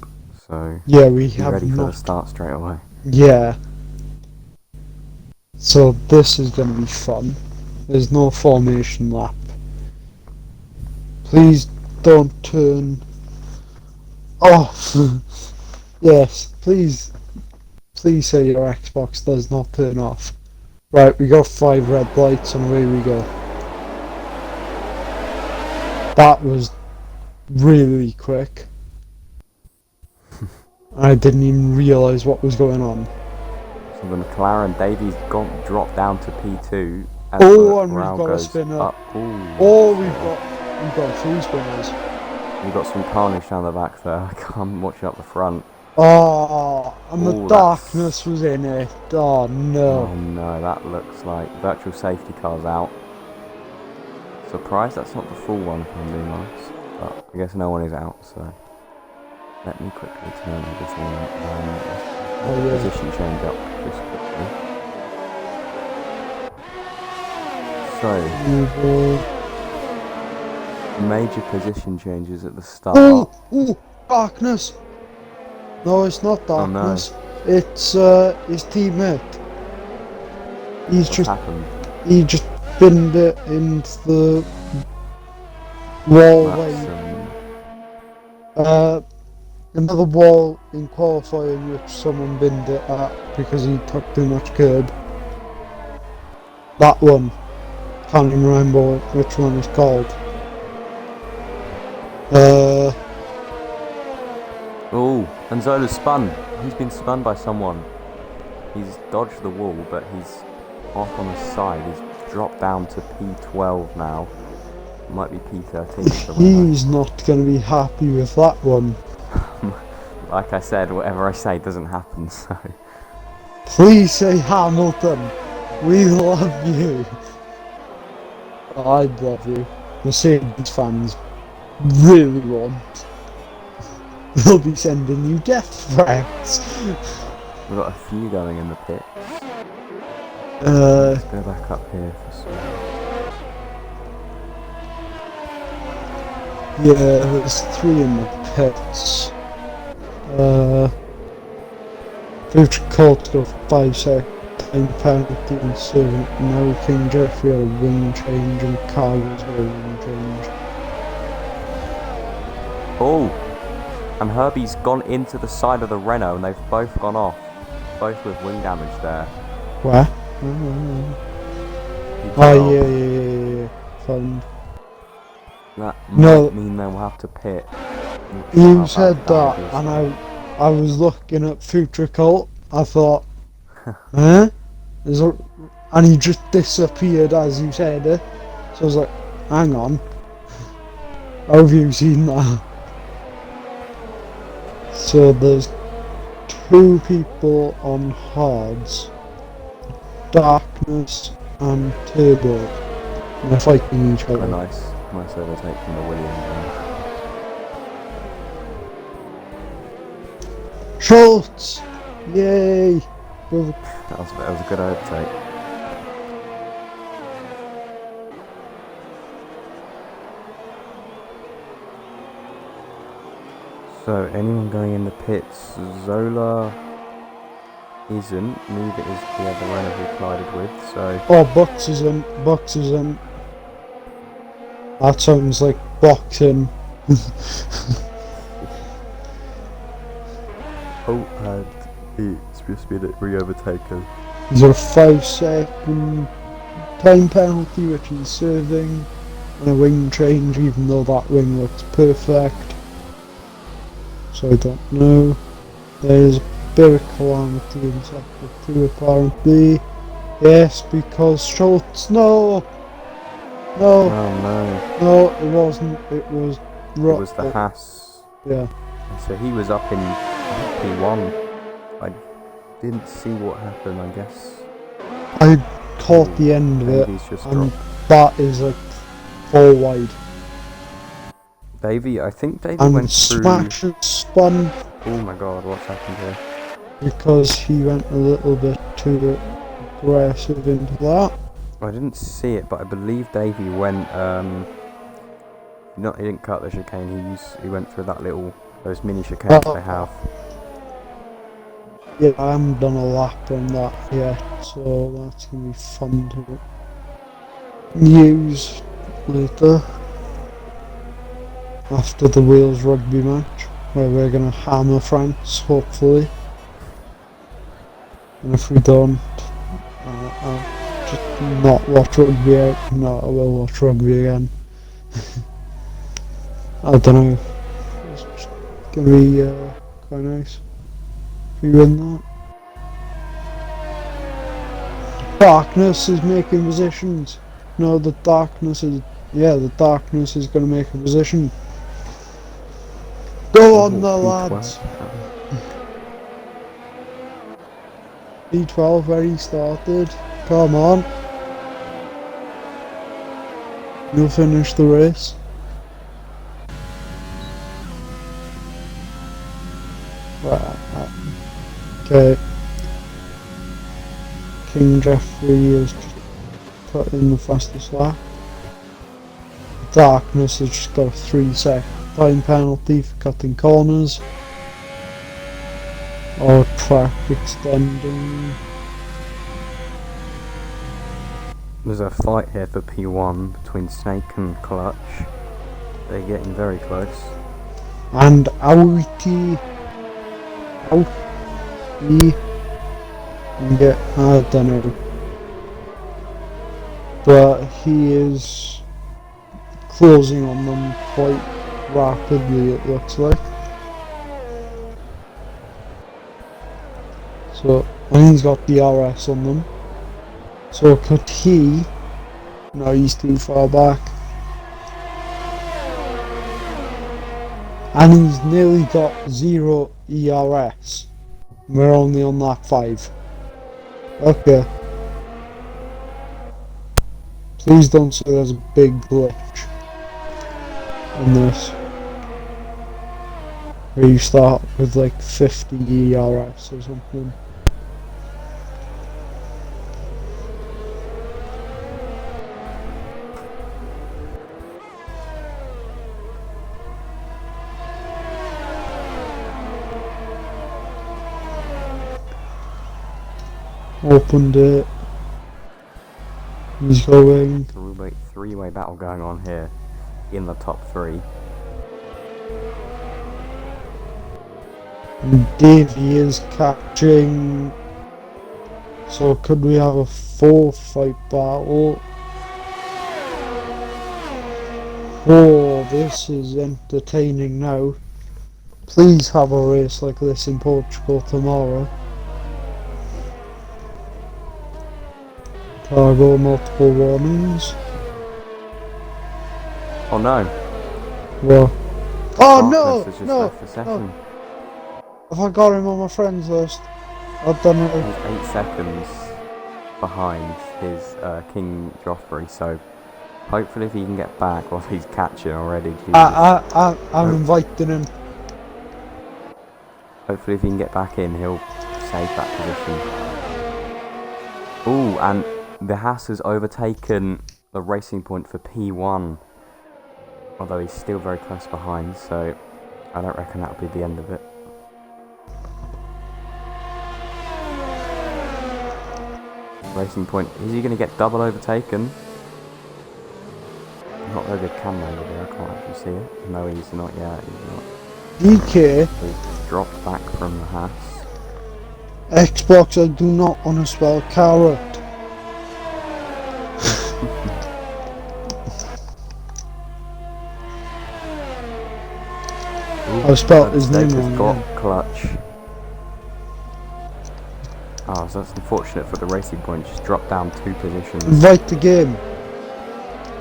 so... yeah, we be have ready not... for the start straight away. Yeah. So this is going to be fun. There's no formation lap. Please don't turn off. Yes, please say your Xbox does not turn off. Right, we got 5 red lights and away we go. That was really quick. I didn't even realise what was going on. So the McLaren Davies dropped down to P2. As Oh, and we've round got a goes spinner. up. Oh, we've got 3 spinners. We've got some carnage down the back there. I'm watching up the front. Oh, and the Ooh, darkness was in it. Oh no. Oh no, that looks like virtual safety car's out. Surprised that's not the full one, if I'm being honest. But I guess no one is out, so let me quickly turn everything on. Position change up just quickly. So major position changes at the start. Oh, darkness. No, it's not darkness. Oh, no. It's his teammate. He just pinned it into the wall. Another wall in qualifying which someone binned it at because he took too much curb. That one. Can't even remember which one it's called. Oh, and Zola's spun. He's been spun by someone. He's dodged the wall, but he's off on the side. He's dropped down to P12 now. It might be P13. He's not going to be happy with that one. Like I said, whatever I say doesn't happen, so... Please say Hamilton. We love you. I love you. Mercedes fans really won't. They'll be sending you death threats. We've got a few going in the pits. Let's go back up here for some. Yeah, there's 3 in the pits. Future Colt got 5-second time penalty and serving. Now King Jeffrey had a wing change and Cargo's got a wing change. Oh! And Herbie's gone into the side of the Renault and they've both gone off. Both with wing damage there. Where? Oh, yeah. Found. That might mean they'll have to pit. You said that, and I was looking at Future Cult. I thought, huh? And he just disappeared as you said it. So I was like, hang on. How have you seen that? So there's 2 people on hards, darkness and turbo, and they're fighting each other. Nice overtake from the Williams. Schultz! Yay! That was a good overtake. So, anyone going in the pits? Zola isn't, neither is the other runner we collided with, so... Oh, Bucks isn't. That sounds like boxing. It's just been re-overtaken. He's got a 5-second time penalty which he's serving, and a wing change even though that wing looks perfect. So I don't know. There's a bit of calamity in sector 2 apparently. Yes, because Schultz. No! Oh no. No, it wasn't. It was It was the Haas. Yeah. So he was up in P1. I didn't see what happened, I guess. I caught the end of it, and that is like 4 wide. I think Davey and went through... Smash and spun. Oh my god, what's happened here? Because he went a little bit too aggressive into that. I didn't see it, but I believe Davey went, he didn't cut the chicane, he went through those mini chicanes they have. Yeah, I haven't done a lap on that yet, so that's going to be fun to do. news later after the Wales rugby match, where we're gonna hammer France, hopefully. And if we don't, I'll just not watch rugby. No, I will watch rugby again. I don't know. It's just gonna be quite nice if we win that. Darkness is making positions. No, the darkness is. Yeah, the darkness is gonna make a position. Go on, the lads. B12 where he started. Come on. You'll finish the race. Right. Okay. King Jeffrey has just put in the fastest lap. Darkness has just got a 3-second time penalty for cutting corners. Or track extending. There's a fight here for P1 between Snake and Clutch. They're getting very close. And Aouti. I don't know. But he is closing on them quite rapidly, it looks like. So, and he's got the RS on them. So could he... No, he's too far back. And he's nearly got 0 ERS. We're only on lap 5. Okay. Please don't say there's a big glitch in this. Where you start with like 50 ERS or something. Opened it. He's going. Three-way battle going on here in the top 3. And Davey is catching. So could we have a 4-fight battle? Oh, this is entertaining now. Please have a race like this in Portugal tomorrow. Cargo, multiple warnings. Oh no. What? Oh no! Just No! left for second. If I got him on my friends list, I've done it. He's 8 seconds behind his King Joffrey, so hopefully if he can get back, well he's catching already. I'm inviting him. Hopefully if he can get back in, he'll save that position. Ooh, and the Haas has overtaken the racing point for P1, although he's still very close behind, so I don't reckon that'll be the end of it. Racing point, is he going to get double overtaken? Not very good camera over there, I can't actually see it. No, he's not yet, he's not. DK. He's dropped back from the Haas. Xbox, I do not want to spell carrot. I spelled his name wrong. Got Clutch. Oh, so that's unfortunate for the racing point. Just dropped down 2 positions. Invite the game.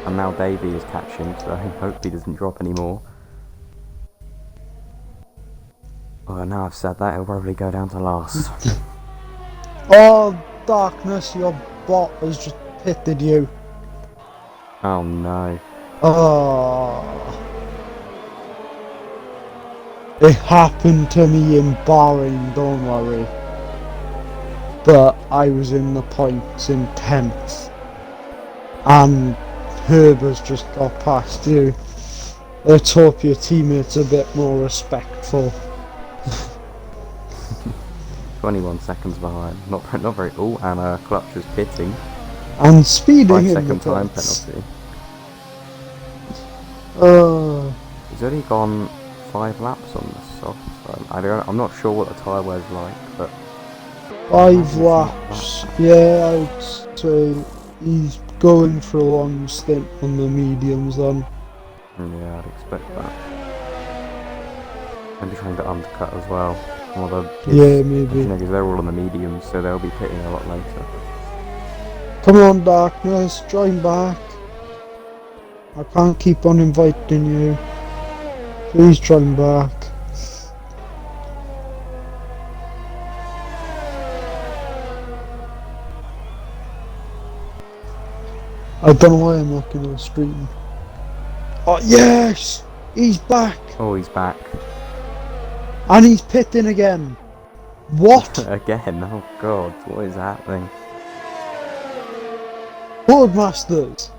And now Davey is catching, so I hope he doesn't drop anymore. Well, now I've said that, he'll probably go down to last. Oh, Darkness, your bot has just pitted you. Oh no. Oh. It happened to me in Bahrain, don't worry. But I was in the points in 10th. And Herb has just got past you. Let's hope your teammate's a bit more respectful. 21 seconds behind. Not very. Oh, and Clutch is pitting. And speeding in the 5 second time pits. penalty. Uh, He's only gone 5 laps on the soft, so I'm not sure what the tyre wear's like, but 5 imagine it's not that laps. bad. Yeah, I'd say he's going for a long stint on the mediums then. Yeah, I'd expect that. Maybe trying to undercut as well. Although Yeah, his maybe. engineers, they're all on the mediums, so they'll be pitting a lot later. Come on, Darkness, join back. I can't keep on inviting you. Please join back. I don't know why I'm looking at the stream. Oh, yes! He's back! Oh, he's back. And he's pitting again. What? Again, oh god, what is happening? Boardmasters!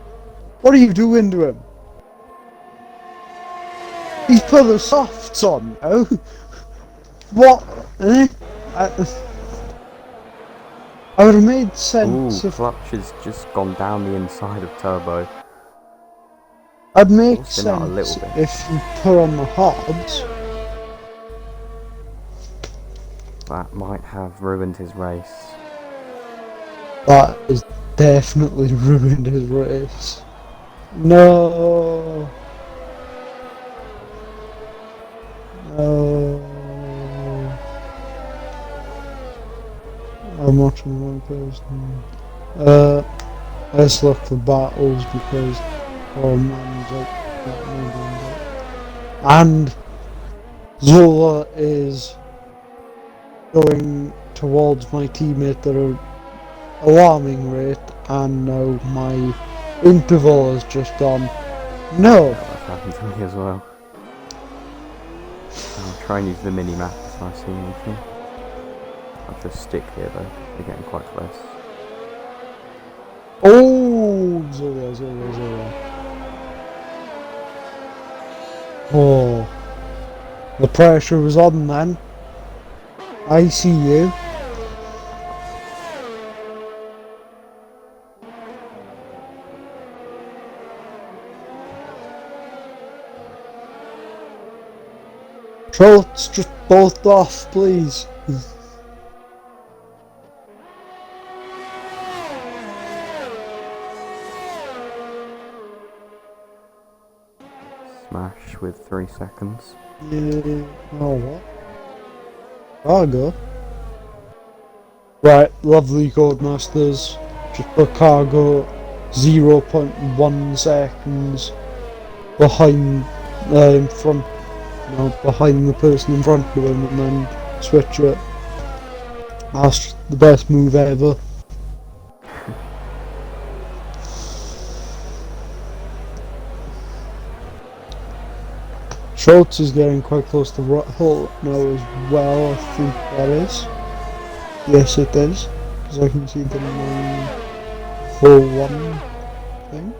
What are you doing to him? He's put the softs on now. What? Eh? I would have made sense Ooh, if clutch has just gone down the inside of turbo. I'd make Forced him out a little sense bit. if you put on the hards. That might have ruined his race. That has definitely ruined his race. No. No. I'm watching the wrong person. Let's look for battles because man's out. And Zola is going towards my teammate at an alarming rate, and now my interval has just gone. No! Yeah, that's happened to me as well. I'll try and use the mini-map if I see anything. I'll just stick here though, they're getting quite close. Oh! Zola. Oh. The pressure was on then. I see you. Trolls, just both off, please. Smash with 3 seconds. Yeah. Oh, what? Cargo. Right, lovely Codemasters. Just put cargo 0.1 seconds behind, in front, no, behind the person in front of him, and then switch it. That's the best move ever. Schultz is getting quite close to Hull now as well, I think that is. Yes, it is, because I can see the 941 thing.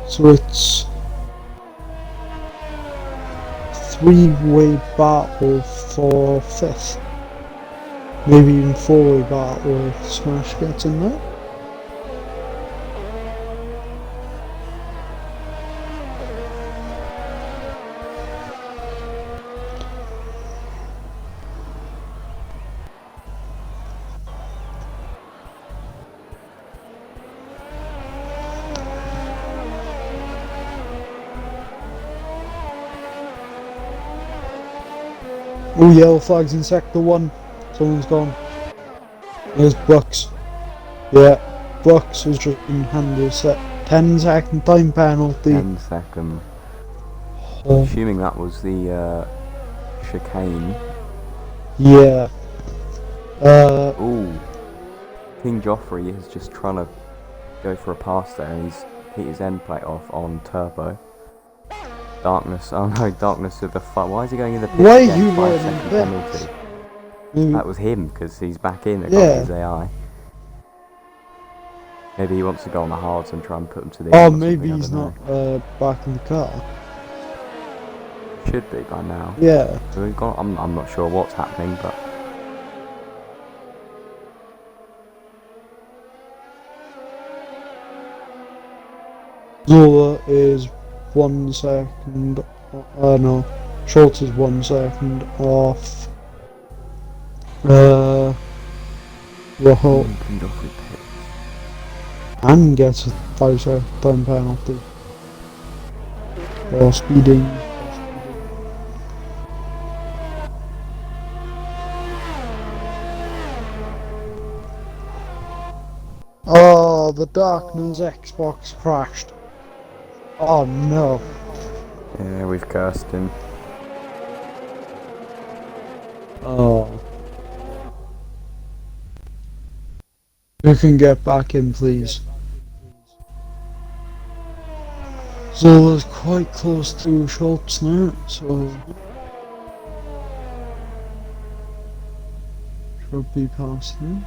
So it's three-way battle for 5th. Maybe even 4-way battle if Smash gets in there. Oh, yellow flags in sector 1. Someone's gone. There's Bucks. Yeah, Bucks has just been handed a 10-second time penalty. 10 second. Oh. Assuming that was the chicane. Yeah. Ooh. King Joffrey is just trying to go for a pass there and he's hit his end plate off on turbo. Darkness, oh no, Darkness with the why is he going in the pit Why again? are you 5-second running penalty. Maybe. That was him, because he's back in, Yeah. his AI. Maybe he wants to go on the hards and try and put them to the Oh, end or maybe something, he's I not don't know. back in the car. Should be by now. Yeah. So we've got, I'm not sure what's happening, but Zola is 1 second. No, Schultz is 1 second off. Rahal Lead off with pit. and gets a 5 second time penalty for speeding. Oh, the Darkness Xbox crashed. Oh no. Yeah, we've cursed him. Oh. Who can get back in, please? Zola's quite close to Schultz now, so should be past him.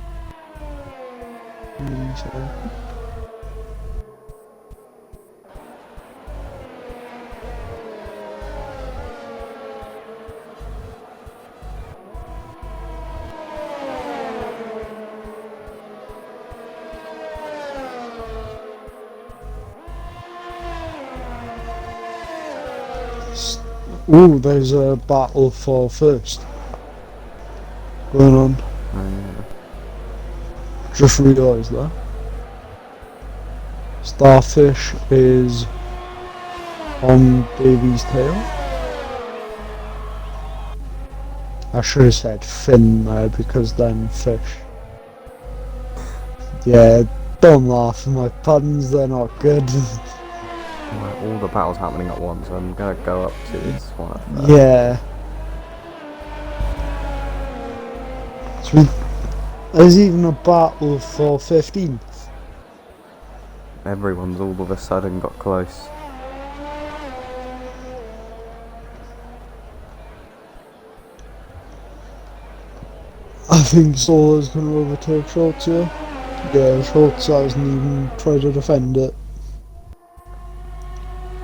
Ooh, there's a battle for first going on. Just realised that. Starfish is on Davy's tail. I should have said fin there because then fish. Yeah, don't laugh at my puns, they're not good. All the battles happening at once, I'm gonna go up to this one. Yeah. There's even a battle for 15th. Everyone's all of a sudden got close. I think Zola's going to overtake Schultz here. Yeah, Schultz hasn't even tried to defend it.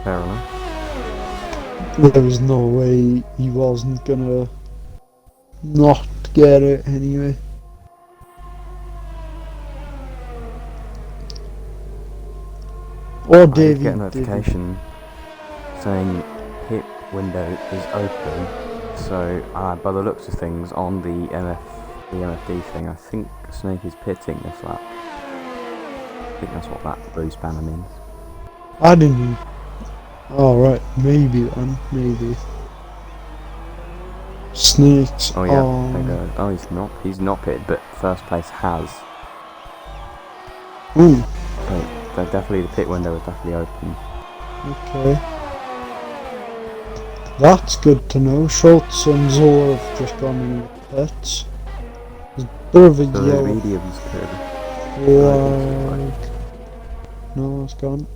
Fair enough. There was no way he wasn't going to not get it anyway. Or I did Davey get a notification saying pit window is open. So, by the looks of things, on the MFD thing, I think Snake is pitting this lap. I think that's what that boost banner means. I didn't. Oh right, maybe then, maybe. Snakes. Oh yeah, there goes. Oh, he's not pitted, but first place has. Ooh. So definitely the pit window is definitely open. Okay. That's good to know. Schultz and Zola have just gone in the pits. There's a bit of a So the yellow mediums could. flag. No, it's gone.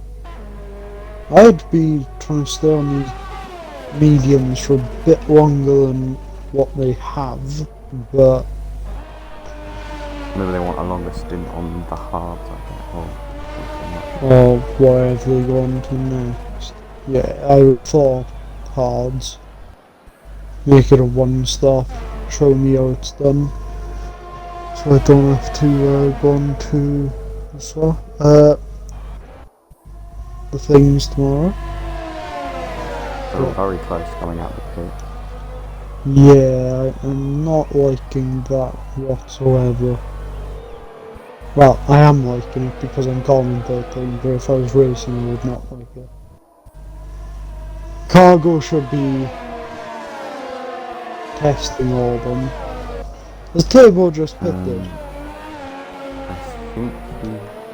I'd be trying to stay on these mediums for a bit longer than what they have, but Maybe they want a longer stint on the hards, I think, or wherever they go on to next. Yeah, I would thought hards. Make it a one stop, show me how it's done. So I don't have to go on to the things tomorrow. They're very close coming out the pit. Yeah, I'm not liking that whatsoever. Well, I am liking it because I'm commentating, but if I was racing I would not like it. Cargo should be testing all of them. Has Turbo just pitted? I think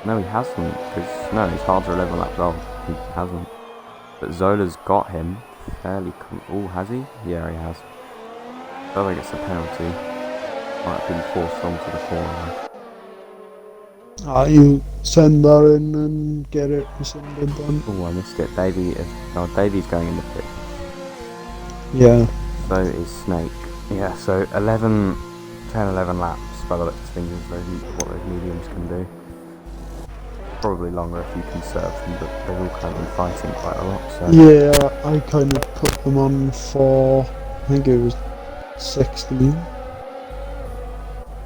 no, he hasn't, because no, his hards are 11 laps old. He hasn't. But Zola's got him fairly. Oh, has he? Yeah, he has. I think it's a penalty. Might have been forced onto the corner. You send that in and get it rescinded then. Oh, I missed it. Davy's going in the pit. Yeah. So is Snake. Yeah, so 10, 11 laps by the looks of things is what those mediums can do. Probably longer if you conserve them, but they've all kind of been fighting quite a lot. So. Yeah, I kind of put them on for, I think it was 16.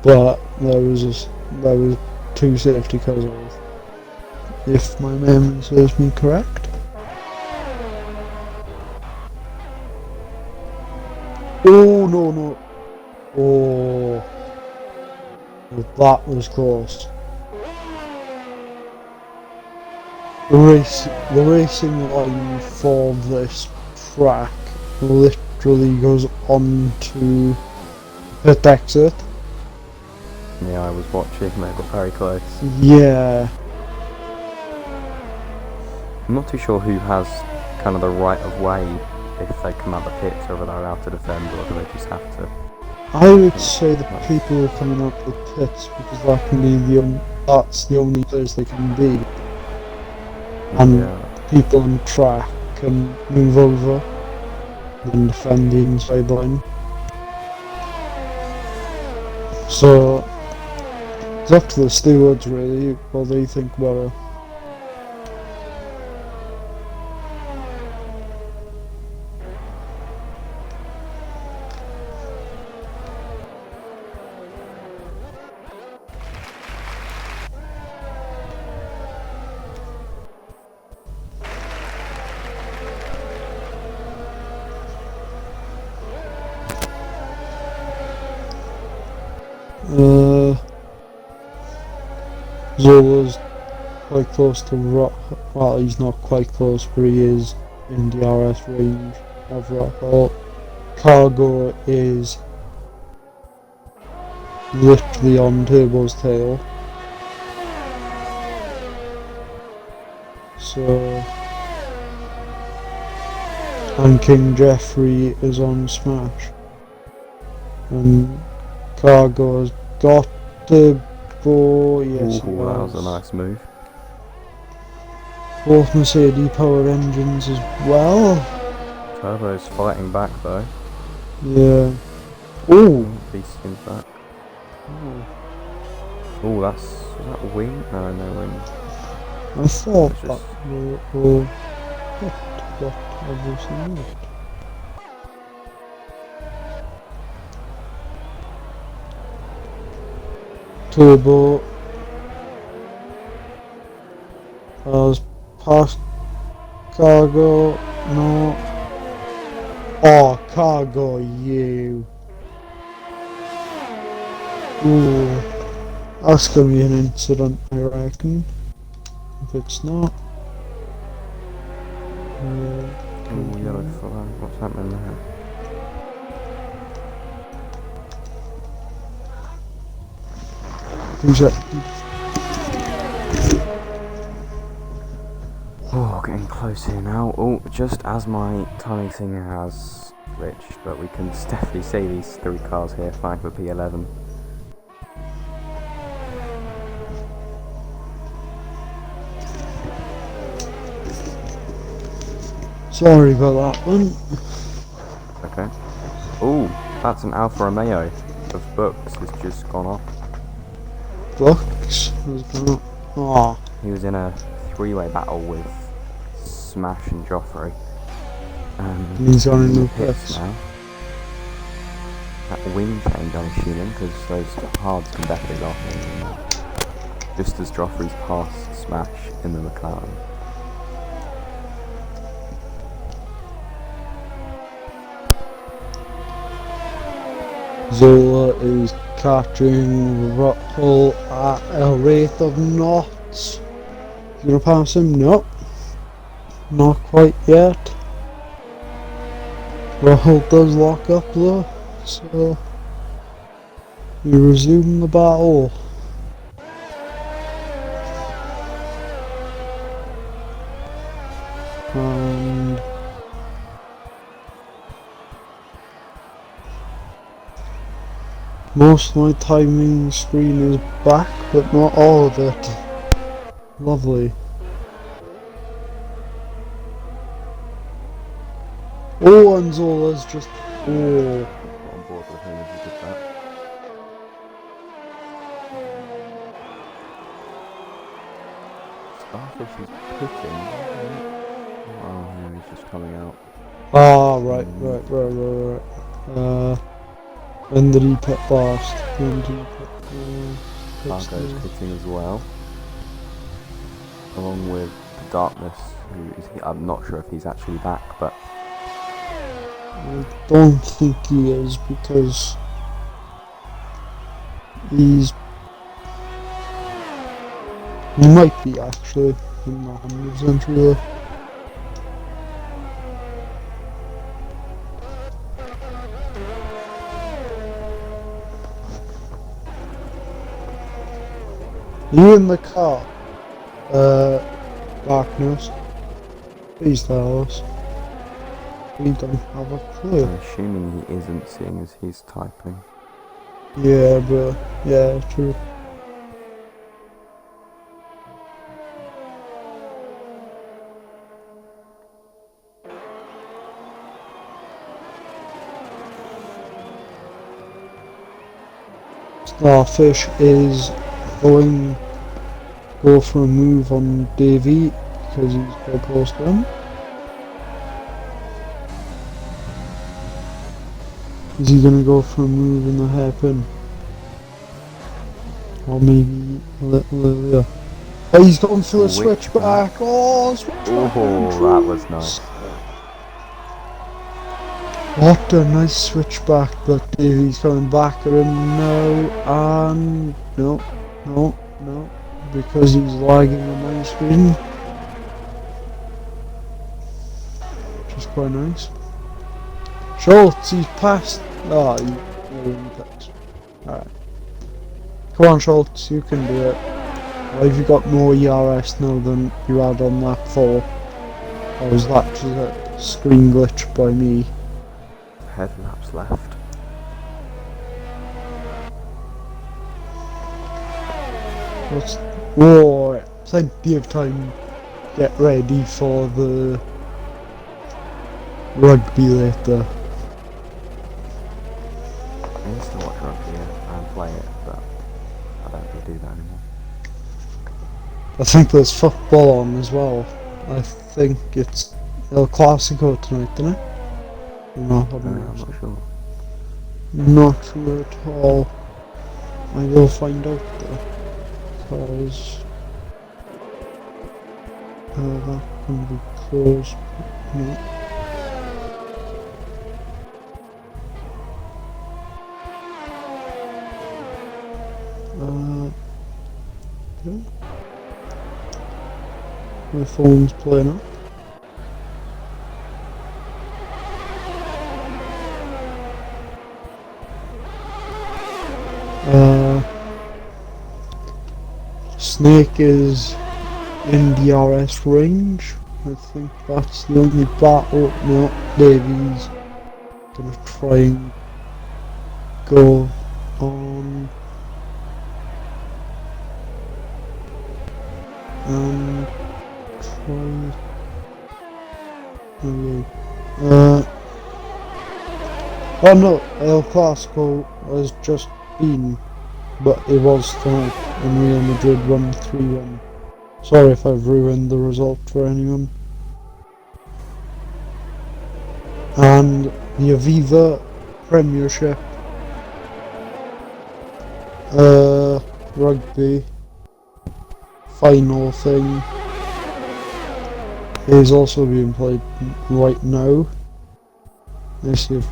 But there was two safety cars if my memory serves me correct. Oh no. Oh, that was close. The racing line for this track literally goes on to pit exit. Yeah, I was watching, they got very close. Yeah. I'm not too sure who has kind of the right of way if they come out the pits, whether they're allowed to defend or do they just have to. I would say the people who are coming up the pits, because that can be that's the only place they can be. And Yeah. people on track can move over and defend the inside line. So it's up to the stewards really what they think about it. Zola's quite close to well, he's not quite close, but he is in the RS range of Rockall. Cargo is literally on Turbo's tail. So, and King Jeffrey is on Smash, and Cargo has got Turbo. Yes, Ooh, that was a nice move. Both Mercedes powered engines as well. Turbo's fighting back though. Yeah. Oh, Beast seems back. oh. Ooh, is that wing? No, no wing. I thought It's that just- were hit, but obviously not. Turbo has passed Cargo. No. Oh, Cargo, you. Ooh. That's gonna be an incident, I reckon. If it's not. Ooh, yellow flag. What's happening there? Who's that? Oh, getting close here now. Oh, just as my timing thing has glitched, but we can definitely see these three cars here flagged with P11. Sorry about that one. Okay. Ooh, that's an Alfa Romeo of books has just gone off. Bucks has gone up. Oh, He was in a three-way battle with Smash and Joffrey. he's gone in in the the pits pits. now. That wing change, I'm assuming, because those hards can definitely lock in. Just as Joffrey's passed Smash in the McLaren. Zola is catching Rockall at a rate of knots. You gonna pass him? No. Not quite yet. Rockall does lock up though, so we resume the battle. And most of my timing screen is back, but not all of it. Lovely. Oh, and Zola's just... Oh. Got on board with him if he did that. Starfish is pitting. Oh, no, he's just coming out. Ah, right. When did he pit last? When did he pit Cargo's pitting as well. along with Darkness, who is I'm not sure if he's actually back, but I don't think he is because he might be actually. I'm not 100% sure. You in the car? Darkness. Please tell us. We don't have a clue. I'm assuming he isn't, seeing as he's typing. Yeah, but yeah, true. Starfish is go for a move on Davey because he's got close to him. Is he gonna go for a move in the hairpin? Or maybe a little earlier? Oh, he's going for the switchback! Oh, switchback! Oh, that was nice. What a nice switchback, but Davey's coming back at him now, and no, because he's lagging on my screen, which is quite nice. Schultz, he's passed. Oh, you're in the pits. Alright. Come on, Schultz, you can do it. Why have you got more ERS now than you had on lap 4? Or was that just a screen glitch by me? Headlaps left. Whoa, plenty of time to get ready for the rugby later. I used to watch rugby and play it, but I don't really do that anymore. I think there's football on as well. I think it's El Clasico tonight, isn't it? No, I'm not sure. Not sure at all. I will find out though, because that can be closed. No. Yeah. My phone's playing up. Snake is in DRS range. I think that's the only battle. No, Davies gonna try and go on and try. Oh no, El Clasico has just been, but it was tonight, and Real Madrid won 3-1. Sorry if I've ruined the result for anyone. And the Aviva Premiership rugby final thing is also being played right now. Let's see if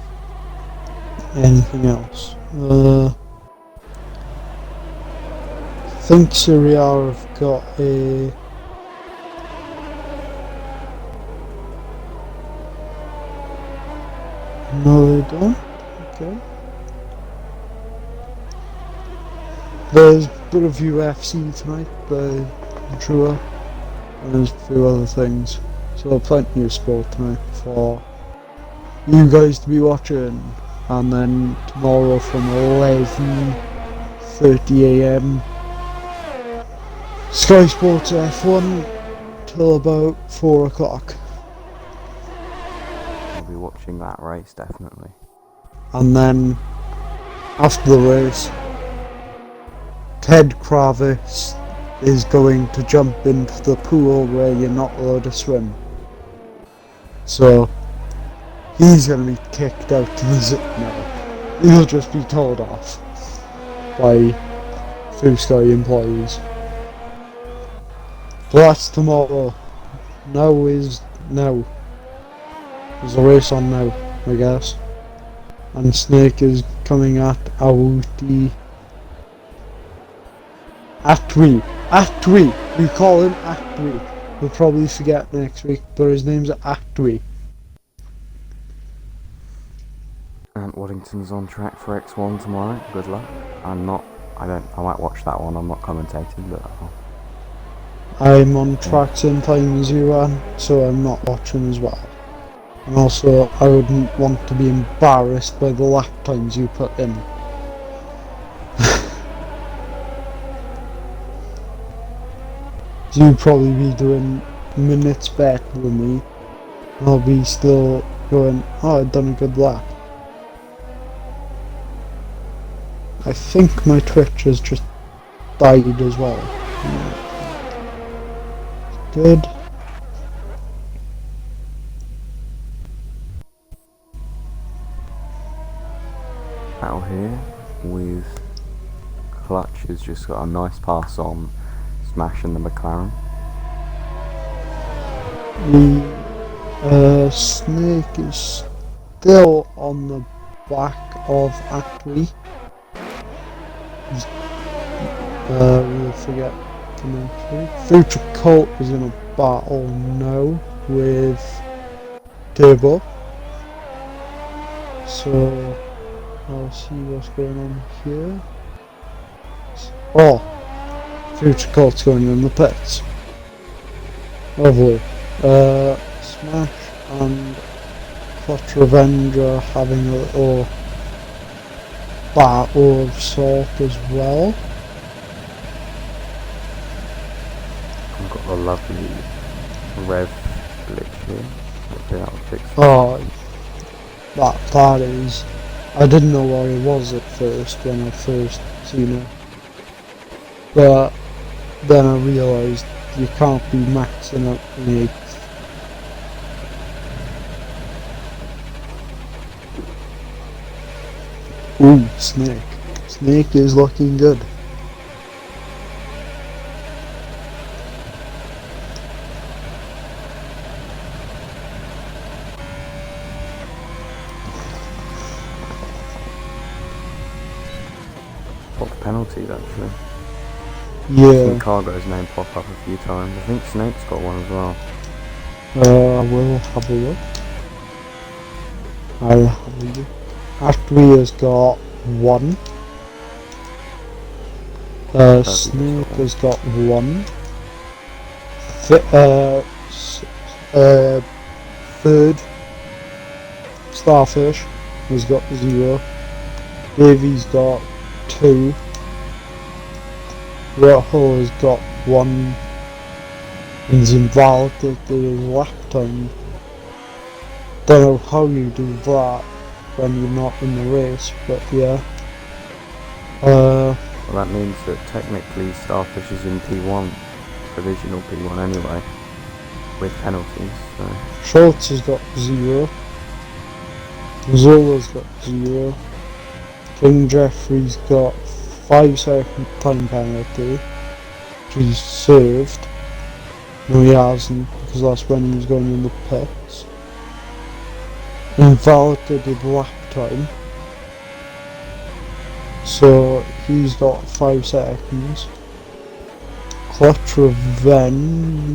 anything else. I think Serie A have got a no, they don't. Okay. There's a bit of UFC tonight by Trua, and there's a few other things. So plenty of sport tonight for you guys to be watching. And then tomorrow from 11:30 AM, Sky Sports F1 till about 4 o'clock. I'll be watching that race, definitely. And then, after the race, Ted Kravis is going to jump into the pool where you're not allowed to swim. So, he's going to be kicked out to the zip now. He'll just be told off by few Sky employees. Well, that's tomorrow. Now is now. There's a race on now, I guess. And Snake is coming at Awuti. Atwi. Atwi! We call him Atwi. We'll probably forget next week, but his name's Atwi. And Waddington's on track for X1 tomorrow. Good luck. I might watch that one. I'm not commentating, but I'm on track same time as you are, so I'm not watching as well. And also, I wouldn't want to be embarrassed by the lap times you put in. You'd probably be doing minutes better than me. I'll be still going, oh, I've done a good lap. I think my Twitch has just died as well. Good. out here with Clutch, who's just got a nice pass on smashing the McLaren. The Snake is still on the back of Atwi. We'll forget to mention. Future Colt is in a battle now with Turbo. So I'll see what's going on here. Oh, Future Colt's going in the pits. Lovely. Smash and Clutch Revenge are having a little battle of sort as well. I've got a lovely rev glitch here. Hopefully that'll fix it. Oh, that is. I didn't know where it was at first when I first seen it, but then I realised you can't be maxing up in 8th. Ooh, Snake. Snake is looking good. What penalties actually? I've Yeah. seen Cargo's name pop up a few times. I think Snake's got one as well. We'll have a look. I'll have a look. Atwi has got 1. Snake has got 1. Third, Starfish has got 0. Davy's got 2. Rojo has got 1. He's invalidated his lap time. Don't know how you do that when you're not in the race, but yeah. Well, that means that technically Starfish is in P1, provisional P1 anyway, with penalties. So Schultz has got 0. Zola's got 0. King Jeffrey's got 5-second time penalty, which he's served. No, he hasn't, because that's when he was going in the pits. Invalidated lap time, so he's got 5 seconds. Clutch Revenge,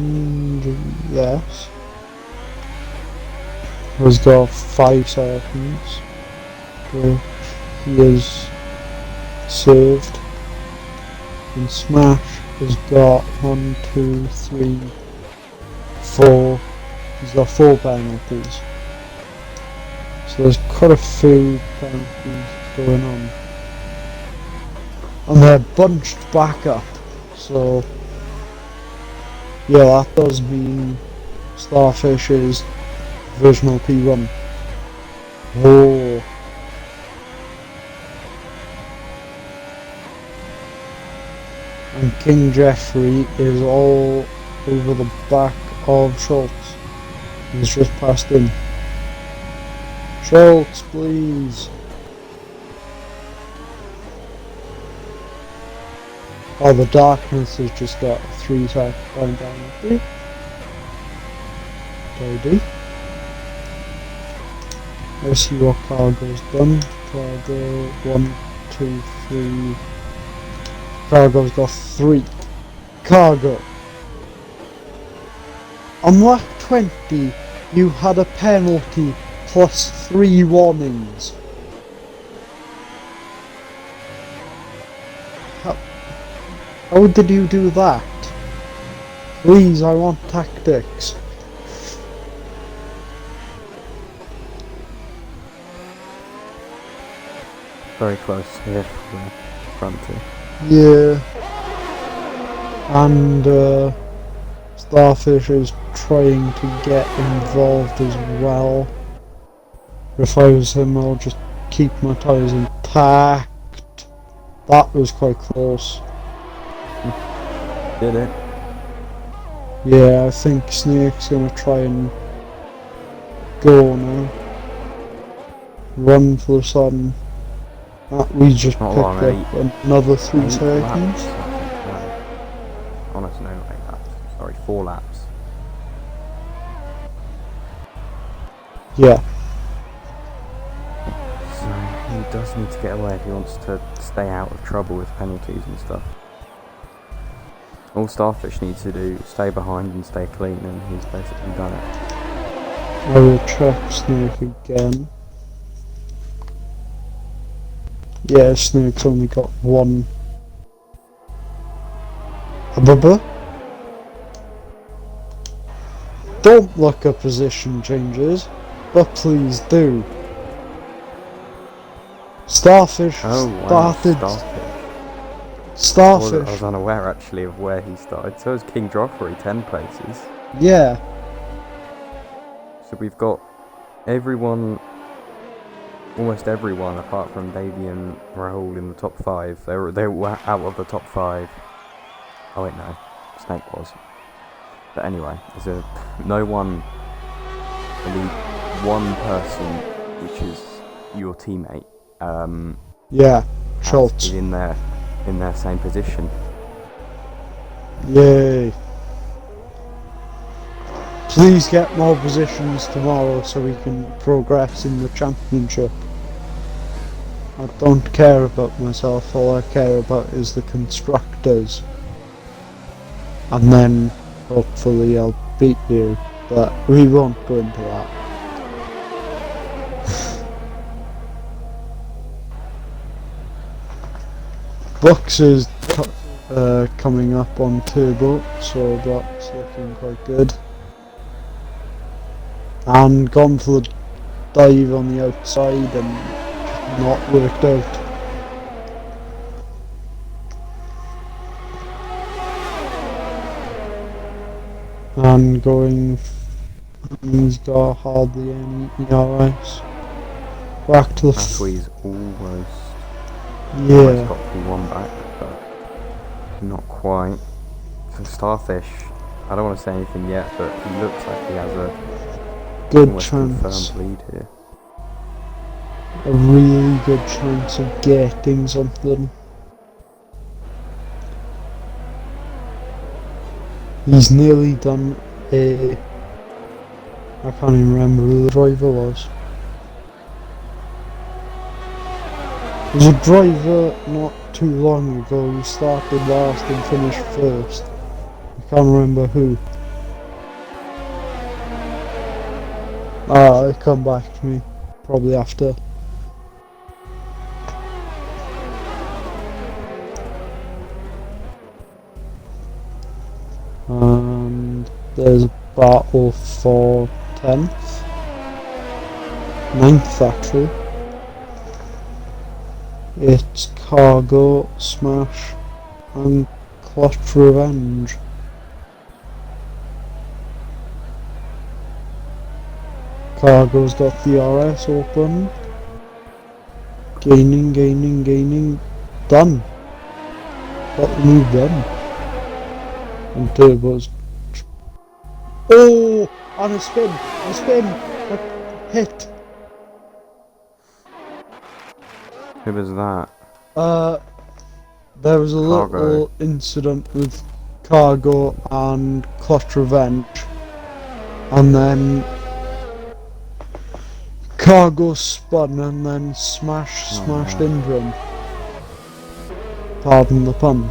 yes, has got 5 seconds, which he is served. And Smash has got 1, 2, 3, 4. He's got 4 penalties. So there's quite a few penalties going on. And they're bunched back up. So yeah, that does mean Starfish is provisional P1. Oh. And King Jeffrey is all over the back of Schultz. He's just passed him. Schultz, please. Oh, the darkness has just got a 3-sec countdown. Tidy. Let's see what cargo's done. Cargo 1, 2, 3. Cargo's got 3. Cargo. On lap 20, you had a penalty plus 3 warnings. How did you do that? Please, I want tactics. Very close here for the front two. Yeah. And Starfish is trying to get involved as well. If I was him, I'll just keep my tyres intact. That was quite close. Did it? Yeah, I think Snake's gonna try and go now. Run for the sun. We just Not picked long, up another 3 8 seconds. laps, I think, no. Honestly, no, 8 laps. Sorry, 4 laps. Yeah. So he does need to get away if he wants to stay out of trouble with penalties and stuff. All Starfish needs to do is stay behind and stay clean, and he's basically done it. I will check Snake again. Yeah, Snake's only got 1. Bubba? Don't look at position changes, but please do. Starfish started. Starfish. I was unaware actually of where he started. So is King Joffrey 10 places. Yeah. So we've got everyone, almost everyone apart from Davey and Rahul in the top 5. They were out of the top 5. Oh wait, no, Snake was. But anyway, there's no one, only one person, which is your teammate. Yeah, Schultz. Is in their same position. Yay. Please get more positions tomorrow so we can progress in the championship. I don't care about myself, all I care about is the constructors. And then hopefully I'll beat you, but we won't go into that. Bucks is coming up on turbo, so that's looking quite good. And gone for the dive on the outside and not worked out. And going, he's got hardly any ERS. Back to the Ashwey's almost got P1 back, but not quite. So Starfish, I don't want to say anything yet, but he looks like he has a good chance. confirmed lead here. A really good chance of getting something. He's nearly done a... I can't even remember who the driver was. There's a driver not too long ago who started last and finished first. I can't remember who. It'll come back to me, probably after. And there's a battle for 10th. 9th actually. It's Cargo, Smash and Clutch Revenge. Cargo's got the RS open. Gaining. Done. Got the move done. And Turbo's... Oh! On a spin! Hit! Who was that? there was a Cargo. little incident with Cargo and Clutch Revenge, and then Cargo spun and then smashed no. into him. Pardon the pun.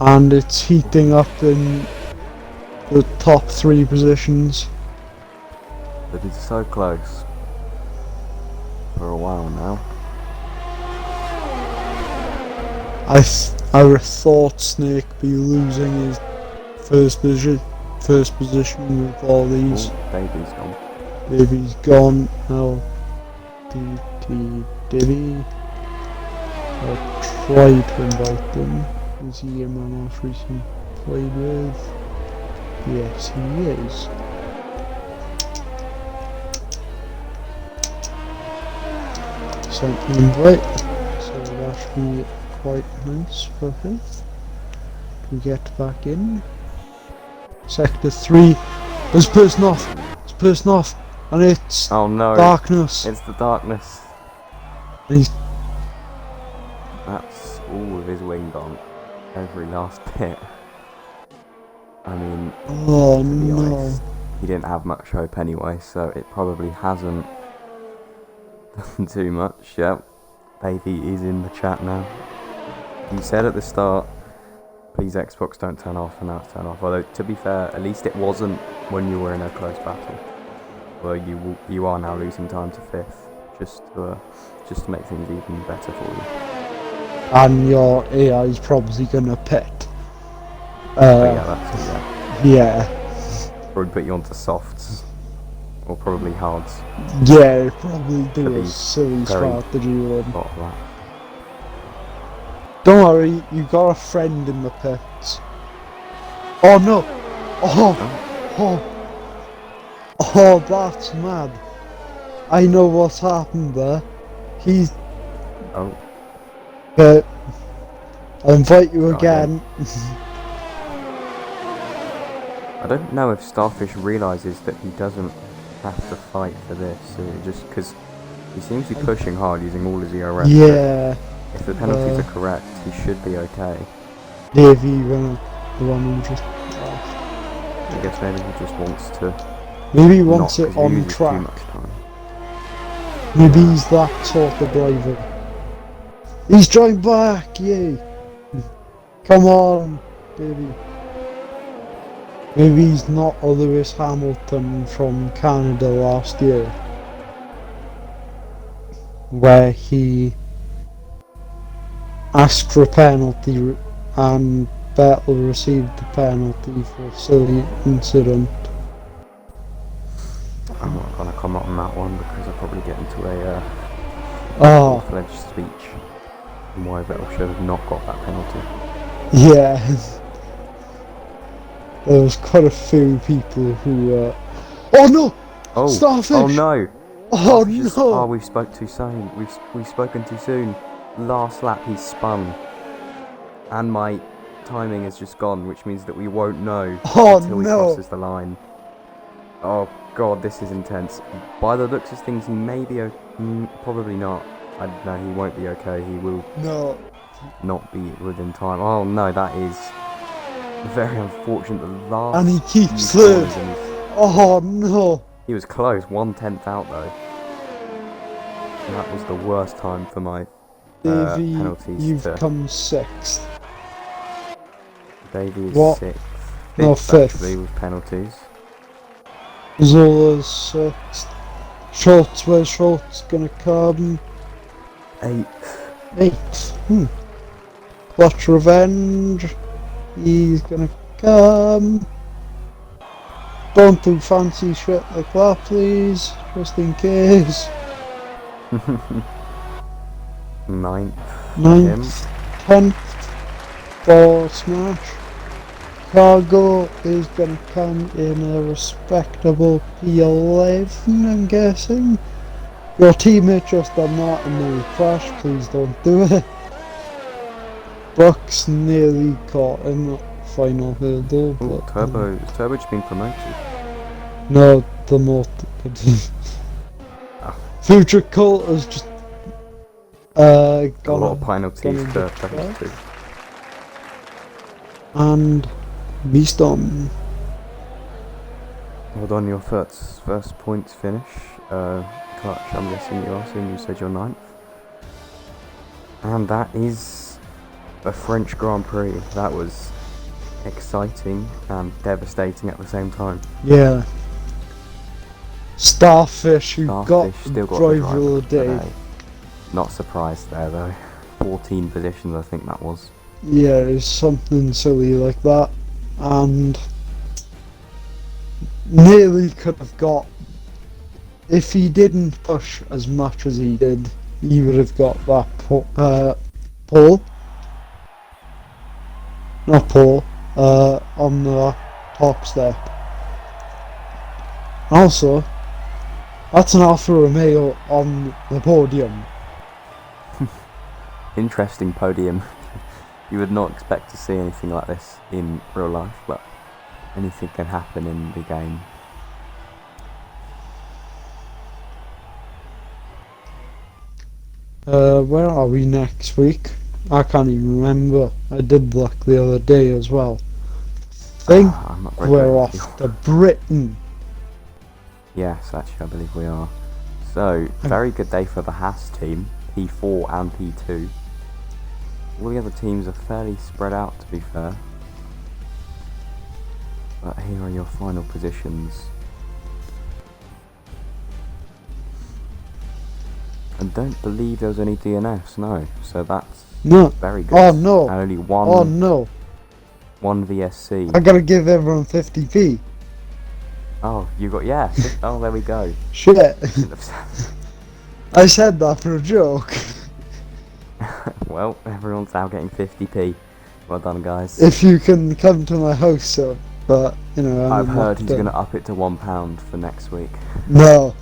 And it's heating up in the top 3 positions. But it's so close for a while now. I would have thought Snake be losing his first position with all these. Oh, baby's gone. Baby's gone now. Davy. I tried to invite them. Is he a man I've recently played with? Yes, he is. Sent an invite, so that should be quite nice for him to get back in. Sector 3. There's a person off! There's a person off! And it's Oh no! darkness! It's the darkness. And he's That's all of his wing gone. Every last bit. I mean, oh to be no. honest, he didn't have much hope anyway, so it probably hasn't done too much. Yep, baby is in the chat now. You said at the start, please Xbox don't turn off, and now it's turned off. Although, to be fair, at least it wasn't when you were in a close battle. Well, you are now losing time to 5th, just to make things even better for you. And your AI is probably gonna pet. Oh yeah, that's it, Yeah. yeah. Probably put you onto softs. Or probably hards. Yeah, probably do Could a be silly very strategy one. lot of that. Don't worry, you got a friend in the pits. Oh no! Oh, that's mad. I know what's happened there. He's... Oh. I'll invite you Oh, again. I don't know if Starfish realises that he doesn't have to fight for this, just because he seems to be pushing hard using all his ERS. Yeah. If the penalties are correct, he should be okay. Davey, the one who just... I guess maybe he just wants to... Maybe he wants not, it 'cause he on uses too track. much time. Maybe he's that sort of driver. He's joined back, yay! Come on, baby. Maybe he's not Lewis Hamilton from Canada last year, where he asked for a penalty and Vettel received the penalty for a silly incident. I'm not going to comment on that one because I'll probably get into a full-fledged speech on why Vettel should have not got that penalty. Yeah, there was quite a few people who oh no! Oh! Starfish! Oh no! Oh Starfish no! Oh, we've spoken too soon. We've spoken too soon. Last lap he spun, and my timing has just gone, which means that we won't know until he crosses the line. Oh god, this is intense. By the looks of things, he may be probably not. No, he won't be okay. He will not be within time. Oh no, that is very unfortunate. The last and he keeps few third. corners Oh no! he was close, 1/10 out though. And that was the worst time for my Davey, penalties. you've come 6th. Davey is What? 6th. No, 5th 5th. actually with penalties. Zola's 6th. Schultz, where's Schultz gonna come? 8th. 8th. Clutch Revenge. He's gonna come. Don't do fancy shit like that, please. Just in case. 9th. 9th. 10th. For Smash. Cargo is gonna come in a respectable P11, I'm guessing. Your teammate just done that and nearly crashed, please don't do it. Buck's nearly caught in the final hurdle, Ooh, but... Turbo's been promoted. No, demoted. Future Cult is just... A lot of Gonna penalties be for fair. those two. And beast on. Well done, your first points finish. Clutch, I'm guessing you are, seeing you said you're ninth. And that is a French Grand Prix. That was exciting and devastating at the same time. Yeah. Starfish, who got still got the driver of the day. today. Not surprised there though. 14 positions, I think that was. Yeah, it's something silly like that. And nearly could have got, if he didn't push as much as he did, he would have got that pole. Not pole, on the top step. Also, that's an Alfa Romeo on the podium. Interesting podium. You would not expect to see anything like this in real life, but anything can happen in the game. Where are we next week? I can't even remember. I did look the other day as well. Think I'm not very we're good off with to Britain. Yes, actually, I believe we are. So, very good day for the Haas team, P4 and P2. All the other teams are fairly spread out, to be fair. But here are your final positions. I don't believe there was any DNFs, no. So that's very good. Oh no. And only one. Oh no. One VSC. I gotta give everyone 50p. Oh, you got, yeah. Oh, there we go. Shit. I said that for a joke. Well, everyone's now getting 50p. Well done, guys. If you can come to my house, so. But, you know, I've heard he's going to up it to £1 for next week. No.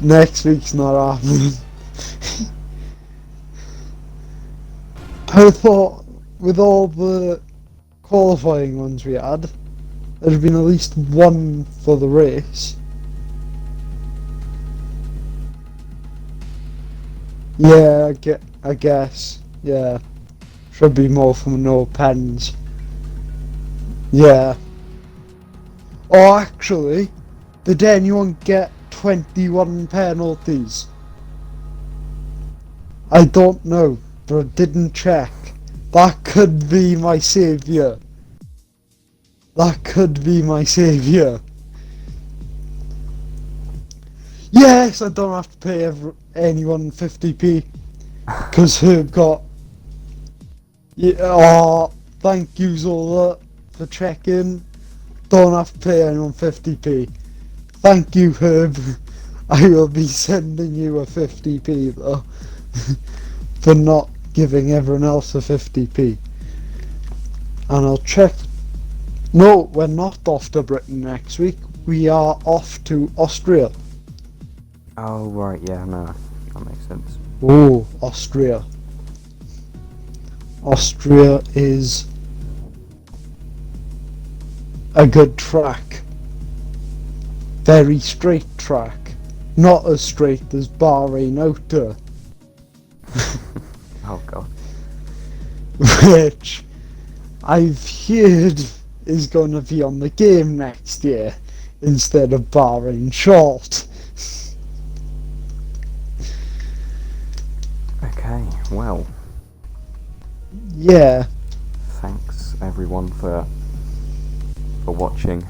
Next week's not happening. I thought with all the qualifying ones we had, there'd have been at least one for the race. Yeah, I guess. Yeah. Should be more from no pens. Yeah. Oh, actually, did anyone get 21 penalties? I don't know, but I didn't check. That could be my saviour. That could be my saviour. Yes, I don't have to pay anyone 50p. Because Herb got... Yeah, oh, thank you Zola for checking. Don't have to pay anyone 50p. Thank you, Herb. I will be sending you a 50p though. For not giving everyone else a 50p. And I'll check. No, we're not off to Britain next week. We are off to Austria. Oh, right, yeah, no. That makes sense. Oh, Austria. Austria is a good track. Very straight track. Not as straight as Bahrain Outer. Oh god. Which I've heard is going to be on the game next year instead of Bahrain Short. Okay, well. Yeah. Thanks everyone for watching.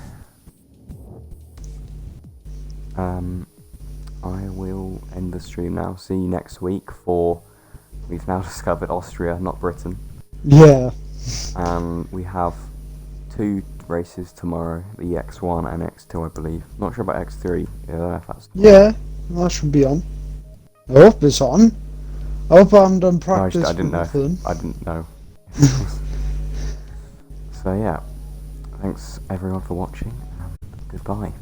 I will end the stream now. See you next week for... We've now discovered Austria, not Britain. Yeah. And we have 2 races tomorrow, the X1 and X2 I believe. Not sure about X3, I don't know if that's... Yeah, that should be on. I hope it's on. I hope I haven't done practice. No, I didn't know. I didn't know. So yeah, thanks everyone for watching, and goodbye.